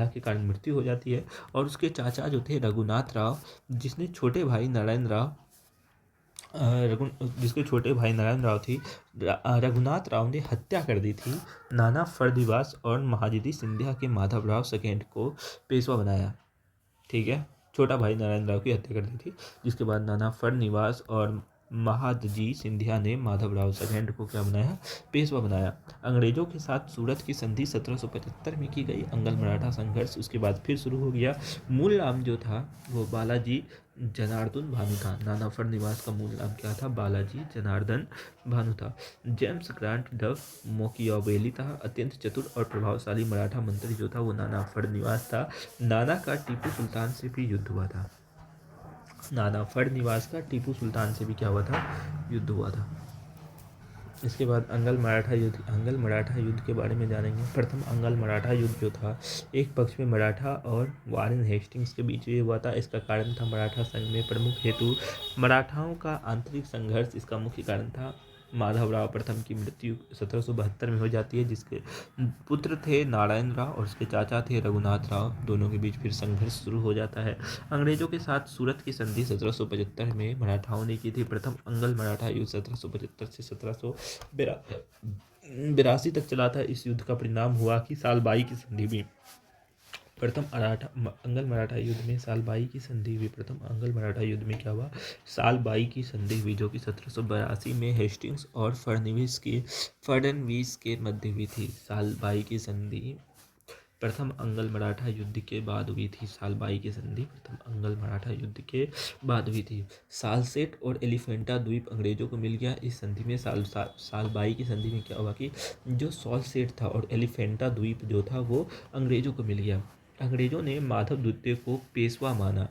के कारण मृत्यु हो जाती है। और उसके चाचा जो थे रघुनाथ राव, जिसके छोटे भाई नारायण राव थी, रघुनाथ राव ने हत्या कर दी थी। नाना फड़निवास और महादजी सिंधिया के माधवराव सेकेंड को पेशवा बनाया। ठीक है। छोटा भाई नारायण राव की हत्या कर दी थी, जिसके बाद नाना फड़निवास और महादजी सिंधिया ने माधवराव सेकेंड को क्या बनाया? पेशवा बनाया। अंग्रेजों के साथ सूरत की संधि 1775 में की गई। अंगल मराठा संघर्ष उसके बाद फिर शुरू हो गया। मूल नाम जो था वो बालाजी जनार्दन भानु था। नाना फड़निवास का मूल नाम क्या था? बालाजी जनार्दन भानु था। जेम्स ग्रांट डफ मोकियावेली था। अत्यंत चतुर और प्रभावशाली मराठा मंत्री जो था वो नाना फड़निवास था। नाना का टीपू सुल्तान से भी युद्ध हुआ था। नाना फड़निवास का टीपू सुल्तान से भी क्या हुआ था? युद्ध हुआ था। इसके बाद अंगल मराठा युद्ध के बारे में जानेंगे। प्रथम अंगल मराठा युद्ध जो था, एक पक्ष में मराठा और वारेन हेस्टिंग्स के बीच ये हुआ था। इसका कारण था मराठा संघ में प्रमुख हेतु मराठाओं का आंतरिक संघर्ष। इसका मुख्य कारण था माधवराव प्रथम की मृत्यु 1772 में हो जाती है, जिसके पुत्र थे नारायण राव और उसके चाचा थे रघुनाथ राव। दोनों के बीच फिर संघर्ष शुरू हो जाता है। अंग्रेजों के साथ सूरत की संधि 1775 में मराठाओं ने की थी। प्रथम अंगल मराठा युद्ध 1775 से 1782 तक चला था। इस युद्ध का परिणाम हुआ कि सालबाई की संधि में प्रथम अंगल मराठा युद्ध में सालबाई की संधि हुई। प्रथम अंगल मराठा युद्ध में क्या हुआ? सालबाई की संधि हुई, जो कि 1782 में हेस्टिंग्स और फड़नवीस के मध्य हुई थी। सालबाई की संधि प्रथम अंगल मराठा युद्ध के बाद हुई थी। सालबाई की संधि प्रथम अंगल मराठा युद्ध के बाद हुई थी। सालसेट और एलिफेंटा द्वीप अंग्रेजों को मिल गया इस संधि में। सालबाई की संधि में क्या हुआ कि जो सालसेट था और एलिफेंटा द्वीप जो था वो अंग्रेजों को मिल गया। अंग्रेजों ने माधव द्वितीय को पेशवा माना।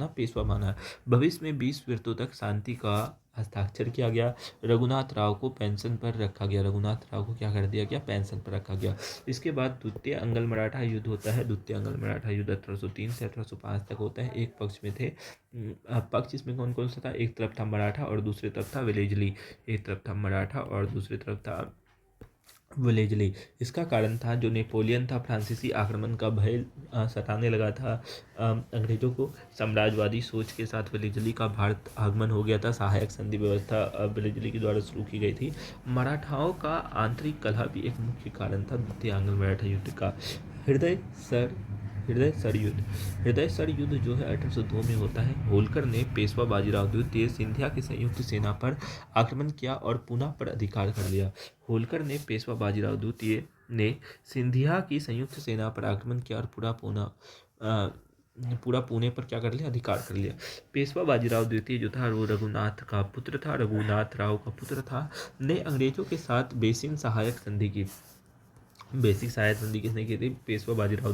पेशवा माना। भविष्य में 20 वर्षों तक शांति का हस्ताक्षर किया गया। रघुनाथ राव को पेंशन पर रखा गया। पेंशन पर रखा गया। इसके बाद द्वितीय अंगल मराठा युद्ध होता है। द्वितीय अंगल मराठा युद्ध 1803 से 1805 तक होता है। एक पक्ष में थे पक्ष इसमें कौन कौन सा था? एक तरफ था मराठा और दूसरी तरफ था वेलेजली। इसका कारण था जो नेपोलियन था, फ्रांसीसी आक्रमण का भय सताने लगा था अंग्रेजों को। साम्राज्यवादी सोच के साथ वेलेजली का भारत आगमन हो गया था। सहायक संधि व्यवस्था वेलेजली के द्वारा शुरू की गई थी। मराठाओं का आंतरिक कलह भी एक मुख्य कारण था द्वितीय आंग्ल मराठा युद्ध का। हृदय सर हृदय सर युद्ध जो है 1802 में होता है। होलकर ने पेशवा बाजीराव द्वितीय सिंधिया की संयुक्त सेना पर आक्रमण किया और पुणे पर अधिकार कर लिया। होलकर ने पेशवा बाजीराव द्वितीय ने सिंधिया की संयुक्त सेना पर आक्रमण किया और पूरा पुणे पर क्या कर लिया, अधिकार कर लिया। पेशवा बाजीराव द्वितीय जो था वो रघुनाथ का पुत्र था, रघुनाथ राव का पुत्र था, ने अंग्रेजों के साथ बेसिन सहायक संधि की। बेसिक सहायक संधि किसने की थी? पेशवा बाजीराव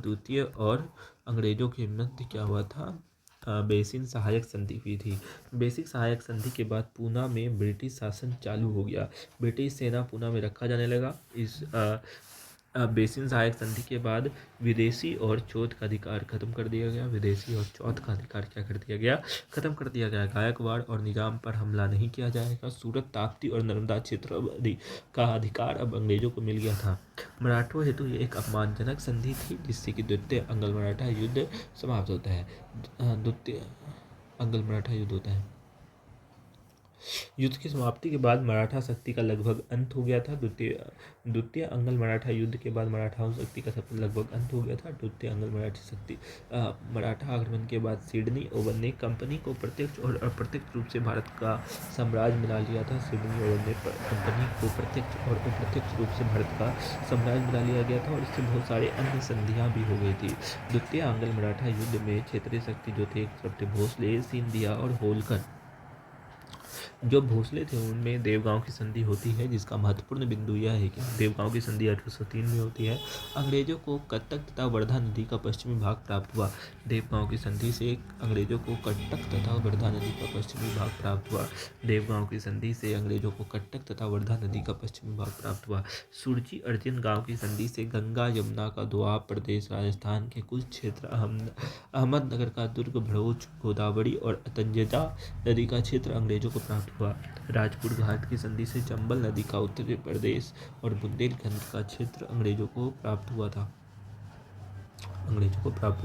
द्वितीय और अंग्रेजों के मध्य क्या हुआ था? बेसिन सहायक संधि हुई थी। बेसिक सहायक संधि के बाद पूना में ब्रिटिश शासन चालू हो गया। ब्रिटिश सेना पूना में रखा जाने लगा। इस बेसिन सहायक संधि के बाद विदेशी और चौथ का अधिकार खत्म कर दिया गया। विदेशी और चौथ का अधिकार क्या कर दिया गया? खत्म कर दिया गया। गायकवाड़ और निजाम पर हमला नहीं किया जाएगा। सूरत, ताप्ती और नर्मदा क्षेत्र का अधिकार अब अंग्रेजों को मिल गया था। मराठों हेतु ये एक अपमानजनक संधि थी, जिससे कि द्वितीय अंग्ल मराठा युद्ध समाप्त होता है। द्वितीय अंग्ल मराठा युद्ध होता है। युद्ध की समाप्ति के बाद मराठा शक्ति का लगभग अंत हो गया था। द्वितीय अंग्ल मराठा युद्ध के बाद मराठाओं शक्ति का लगभग अंत हो गया था। द्वितीय अंग्ल मराठा आक्रमण के बाद सिडनी ओवन ने कंपनी को प्रत्यक्ष और अप्रत्यक्ष रूप से भारत का साम्राज्य बना लिया था। सिडनी ओवन ने कंपनी को प्रत्यक्ष और अप्रत्यक्ष रूप से भारत का साम्राज्य बना लिया गया था और इससे बहुत सारे अन्य संधियां भी हो गई थी। द्वितीय अंग्ल मराठा युद्ध में क्षेत्रीय शक्ति जो थे, एक तरफ थे भोसले, सिंधिया और होलकर। जो भोसले थे उनमें देवगांव की संधि होती है, जिसका महत्वपूर्ण बिंदु यह है कि देवगांव की संधि 1803 में होती है। अंग्रेजों को कटक तथा वर्धा नदी का पश्चिमी भाग प्राप्त हुआ। देवगांव की संधि से अंग्रेजों को कटक तथा वर्धा नदी का पश्चिमी भाग प्राप्त हुआ। देवगांव की संधि से अंग्रेजों को कटक तथा वर्धा नदी का पश्चिमी भाग प्राप्त हुआ। सुरजी अर्जुन गांव की संधि से गंगा यमुना का दोआब प्रदेश, राजस्थान के कुछ क्षेत्र, अहमदनगर का दुर्ग, भरूच, गोदावरी और तंजजा नदी का क्षेत्र अंग्रेजों को प्राप्त हुआ। राजपुर घाट की संधि से चंबल नदी का उत्तरी प्रदेश और बुंदेलखंड का क्षेत्र अंग्रेजों को प्राप्त हुआ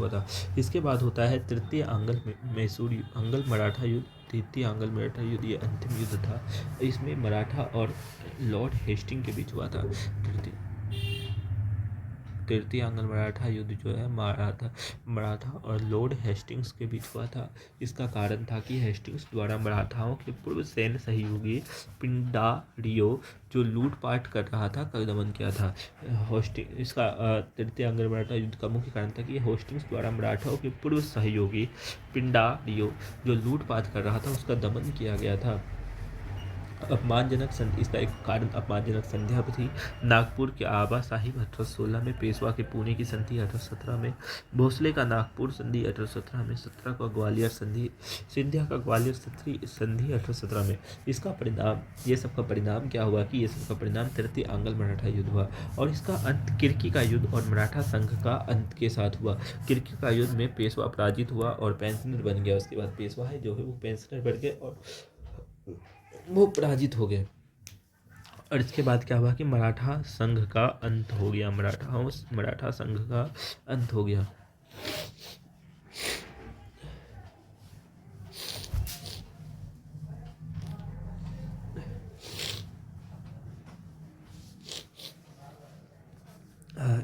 था। इसके बाद होता है तृतीय अंग्ल मराठा युद्ध। तृतीय अंग्ल मराठा युद्ध ये अंतिम युद्ध था। इसमें मराठा और लॉर्ड हेस्टिंग के बीच हुआ था। तृतीय अंग्ल मराठा युद्ध जो है मराठा और लॉर्ड हेस्टिंग्स के बीच हुआ था। इसका कारण था कि हेस्टिंग्स द्वारा मराठाओं के पूर्व सैन्य सहयोगी पिंडारियो जो लूटपाट कर रहा था का दमन किया था। इसका तृतीय अंग्ल मराठा युद्ध का मुख्य कारण था कि हेस्टिंग्स द्वारा मराठाओं के पूर्व सहयोगी पिंडारियो जो लूटपाट कर रहा था उसका दमन किया गया था। इसका एक कारण अपमानजनक संध्या भी थी। नागपुर के आबा साहिब 1816 में, पेशवा के पुणे की संधि 1817 में, भोसले का नागपुर संधि 1817 में, 17 का ग्वालियर संधि, सिंधिया का ग्वालियर संधि 1817 में। ये सबका परिणाम क्या हुआ कि ये सबका परिणाम तृतीय अंग्ल मराठा युद्ध हुआ और इसका अंत किर्की का युद्ध और मराठा संघ का अंत के साथ हुआ। किर्की का युद्ध में पेशवा पराजित हुआ और पेंशनर बन गया। उसके बाद पेशवा है जो है वो पेंशनर बन गए और वो पराजित हो गए। और इसके बाद क्या हुआ कि मराठा संघ का अंत हो गया। मराठा संघ का अंत हो गया।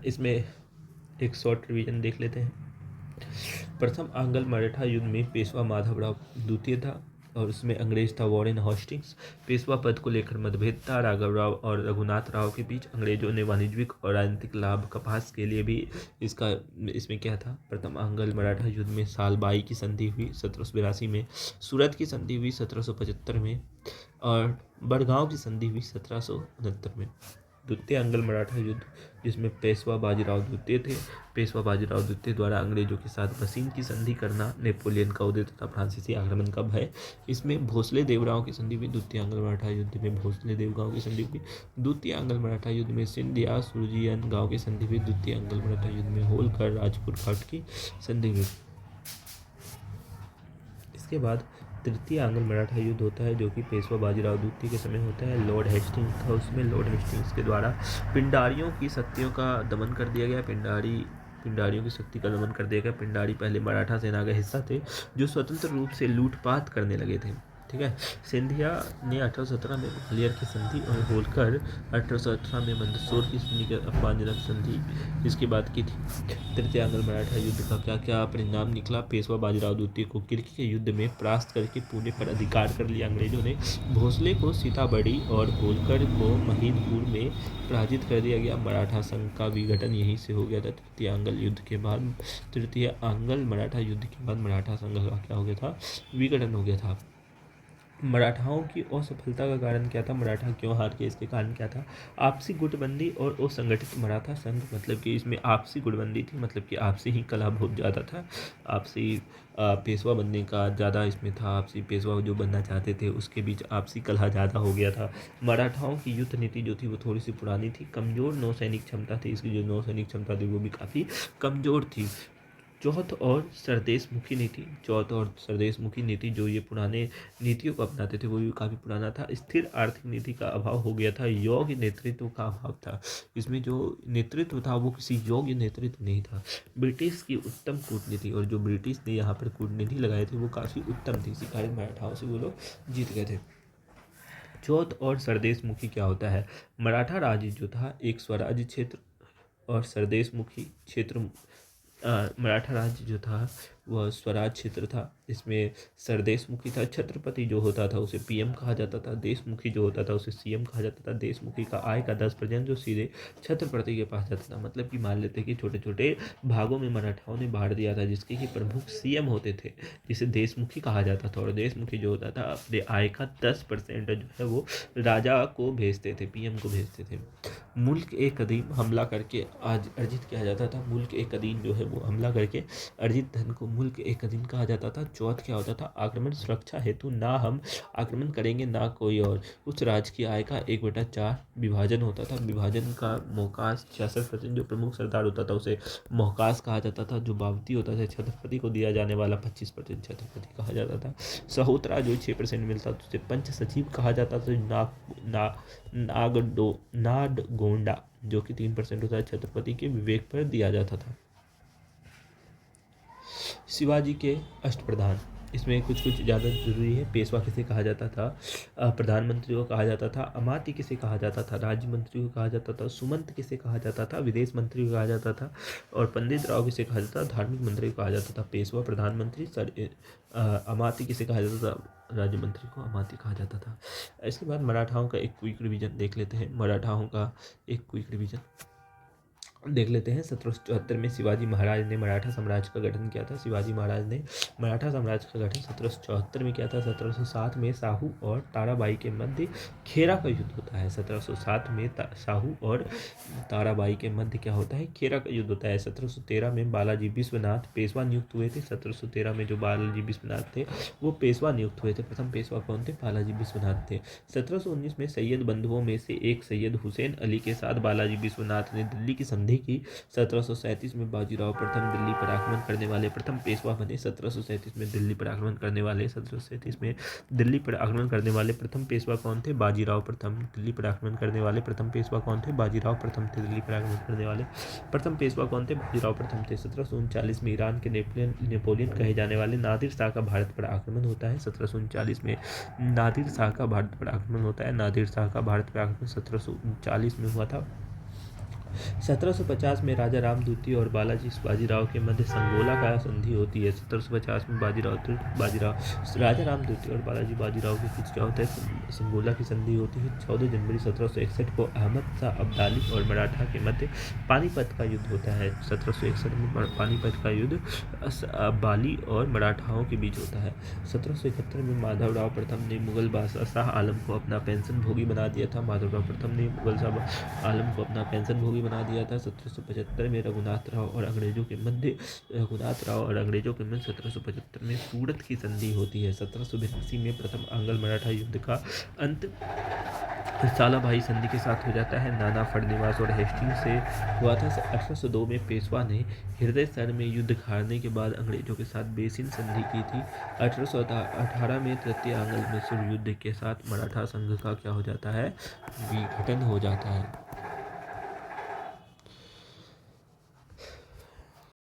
इसमें एक शॉर्ट रिवीजन देख लेते हैं। प्रथम अंग्ल मराठा युद्ध में पेशवा माधवराव द्वितीय था और उसमें अंग्रेज था वॉरेन हेस्टिंग्स। पेशवा पद को लेकर मतभेद था राघव राव और रघुनाथ राव के बीच। अंग्रेजों ने वाणिज्यिक और राजनीतिक लाभ कपास के लिए भी इसमें क्या था, प्रथम अंग्ल मराठा युद्ध में सालबाई की संधि हुई 1782 में, सूरत की संधि हुई 1775 में और बड़गांव की संधि हुई 1769 में। द्वितीय अंग्ल मराठा युद्ध जिसमें पेशवा बाजीराव द्वितीय थे। पेशवा बाजीराव द्वितीय द्वारा अंग्रेजों के साथ बसीन की संधि करना, नेपोलियन का उदय तथा फ्रांसीसी आक्रमण का भय। इसमें भोसले देवराव की संधि हुई। द्वितीय अंग्ल मराठा युद्ध में भोसले देवगांव की संधि हुई। द्वितीय अंग्ल मराठा युद्ध में सिंधिया सुरजीयन गांव की संधि हुई। द्वितीय अंग्ल मराठा युद्ध में होलकर राजपुर घाट की संधि हुई। इसके बाद तृतीय अंग्ल मराठा युद्ध होता है जो कि पेशवा बाजीराव द्वितीय के समय होता है। लॉर्ड हेस्टिंग्स था उसमें। लॉर्ड हेस्टिंग्स के द्वारा पिंडारियों की शक्तियों का दमन कर दिया गया। पिंडारियों की शक्ति का दमन कर दिया गया। पिंडारी पहले मराठा सेना का हिस्सा थे जो स्वतंत्र रूप से लूटपाट करने लगे थे। ठीक है। सिंधिया ने 1817 में ग्वालियर की संधि और होलकर 1818 में मंदसौर की संधि के अपमानजनक संधि इसके बाद की थी। तृतीय आंग्ल मराठा युद्ध का क्या क्या परिणाम निकला? पेशवा बाजीराव द्वितीय को किर्की के युद्ध में परास्त करके पुणे पर अधिकार कर लिया अंग्रेजों ने। भोसले को सीताबड़ी और होलकर को महिदपुर में पराजित कर दिया गया। मराठा संघ का विघटन यहीं से हो गया था। तृतीय आंग्ल मराठा युद्ध के बाद मराठा संघ का क्या हो गया था? विघटन हो गया था। मराठाओं की असफलता का कारण क्या था? मराठा क्यों हार गए, इसके कारण क्या था? आपसी गुटबंदी और असंगठित मराठा संघ, मतलब कि इसमें आपसी गुटबंदी थी, मतलब कि आपसी ही कलह बहुत ज़्यादा था। आपसी पेशवा बनने का ज़्यादा इसमें था। आपसी पेशवा जो बनना चाहते थे उसके बीच आपसी कलह ज़्यादा हो गया था। मराठाओं की युद्ध नीति जो थी वो थोड़ी सी पुरानी थी। कमज़ोर नौसैनिक क्षमता थी, इसकी जो नौसैनिक क्षमता थी वो भी काफ़ी कमज़ोर थी। चौथ और सरदेशमुखी नीति जो ये पुराने नीतियों को अपनाते थे वो भी काफ़ी पुराना था। स्थिर आर्थिक नीति का अभाव हो गया था। योग्य नेतृत्व का अभाव था। इसमें जो नेतृत्व था वो किसी योग्य नेतृत्व नहीं था। ब्रिटिश की उत्तम कूटनीति, और जो ब्रिटिश ने यहाँ पर कूटनीति लगाए थे वो काफ़ी उत्तम थी, इसी कारण मराठाओं से वो लोग जीत गए थे। चौथ और सरदेशमुखी क्या होता है? मराठा राज्य जो था एक स्वराज्य क्षेत्र और सरदेशमुखी क्षेत्र मराठा राज्य जो था वह स्वराज क्षेत्र था। इसमें सरदेशमुखी था, छत्रपति जो होता था उसे पीएम कहा जाता था। देशमुखी जो होता था उसे सीएम कहा जाता था। देशमुखी का आय का 10% जो सीधे छत्रपति के पास जाता था। मतलब कि मान लेते कि छोटे छोटे भागों में मराठाओं ने बांट दिया था, जिसके कि प्रमुख सीएम होते थे, जिसे देशमुखी कहा जाता था। और देशमुखी जो होता था अपने आय का 10% जो है वो राजा को भेजते थे, पीएम को भेजते थे। मुल्क ए कदीम हमला करके आज अर्जित किया जाता था। मुल्क ए कदीम जो है वो हमला करके अर्जित धन को मुल्क ए कदीम कहा जाता था। चौथ क्या होता था? आक्रमण सुरक्षा हेतु ना हम आक्रमण करेंगे ना कोई और। उस राज्य की आय का 1/4 विभाजन होता था। विभाजन का मोहकाश 66%, जो प्रमुख सरदार होता था उसे मोहकाश कहा जाता था। जो बावती होता था छत्रपति को दिया जाने वाला 25% छत्रपति कहा जाता था। सहोत्रा जो 6% मिलता था उसे पंच सचिव कहा जाता था। नाडगोंडा जो कि 3% होता है छत्रपति के विवेक पर दिया जाता था। शिवाजी के अष्टप्रधान, इसमें कुछ ज़्यादा जरूरी है। पेशवा किसे कहा जाता था? प्रधानमंत्री को कहा जाता था। अमात्य किसे कहा जाता था? राज्य मंत्री को कहा जाता था। सुमंत किसे कहा जाता था? विदेश मंत्री को कहा जाता था। और पंडित राव किसे कहा जाता था? धार्मिक मंत्री को कहा जाता था। पेशवा प्रधानमंत्री, अमात्य किसे कहा जाता था? राज्य मंत्री को अमात्य कहा जाता था। इसके बाद मराठाओं का एक क्विक रिवीजन देख लेते हैं। मराठाओं का एक क्विक रिवीजन देख लेते हैं। 1774 में शिवाजी महाराज ने मराठा साम्राज्य का गठन किया था। शिवाजी महाराज ने मराठा साम्राज्य का गठन 1774 में किया था। 1707 में साहू और ताराबाई के मध्य खेरा का युद्ध होता है। 1707 में साहू और ताराबाई के मध्य क्या होता है? खेरा का युद्ध होता है। 1713 में बालाजी विश्वनाथ पेशवा नियुक्त हुए थे। 1713 में जो बालाजी विश्वनाथ थे वो पेशवा नियुक्त हुए थे। प्रथम पेशवा कौन थे? बालाजी विश्वनाथ थे। 1719 में सैयद बंधुओं में से एक सैयद हुसैन अली के साथ बालाजी विश्वनाथ ने दिल्ली की संधि की। 1737 में बाजीराव प्रथम दिल्ली पर आक्रमण करने वाले प्रथम पेशवा बने। 1737 में दिल्ली पर आक्रमण करने वाले 1737 में दिल्ली पर आक्रमण करने वाले प्रथम पेशवा कौन थे? बाजीराव प्रथम। दिल्ली पर आक्रमण करने वाले प्रथम पेशवा कौन थे? बाजीराव प्रथम थे। दिल्ली पर आक्रमण करने वाले प्रथम पेशवा कौन थे? बाजीराव प्रथम थे। 1739 में ईरान के नेपोलियन कहे जाने वाले नादिर शाह का भारत पर आक्रमण होता है। 1739 में नादिर शाह का भारत पर आक्रमण होता है। नादिर शाह का भारत पर आक्रमण 1739 में हुआ था। 1750 में राजा राम द्वितीय और बालाजी बाजीराव के मध्य संगोला का संधि होती है। 1750 में राजा राम द्वितीय और बालाजी बाजीराव के बीच क्या होता है? संगोला की संधि होती है। 14 जनवरी 1761 को अहमद शाह अब्दाली और मराठा के मध्य पानीपत का युद्ध होता है। 1761 में पानीपत का युद्ध अब्दाली और मराठाओं के बीच होता है। 1771 में माधवराव प्रथम ने मुगल बादशाह शाह आलम को अपना पेंशन भोगी बना दिया था। माधवराव प्रथम ने मुगल शाह आलम को अपना पेंशन भोगी बना दिया था। 1775 में रघुनाथ राव और अंग्रेजों के मध्य 1775 में सूरत की संधि होती है। 1782 में प्रथम आंग्ल मराठा युद्ध का अंत सालाभाई संधि के साथ हो जाता है। नाना फड़निवास और हेस्टिंग्स से हुआ था। 1802 में पेशवा ने हृदय सर में युद्ध हारने के बाद अंग्रेजों के साथ बेसिन संधि की थी। 1818 में तृतीय आंग्ल मैसूर युद्ध के साथ मराठा संघ का क्या हो जाता है? विघटन हो जाता है।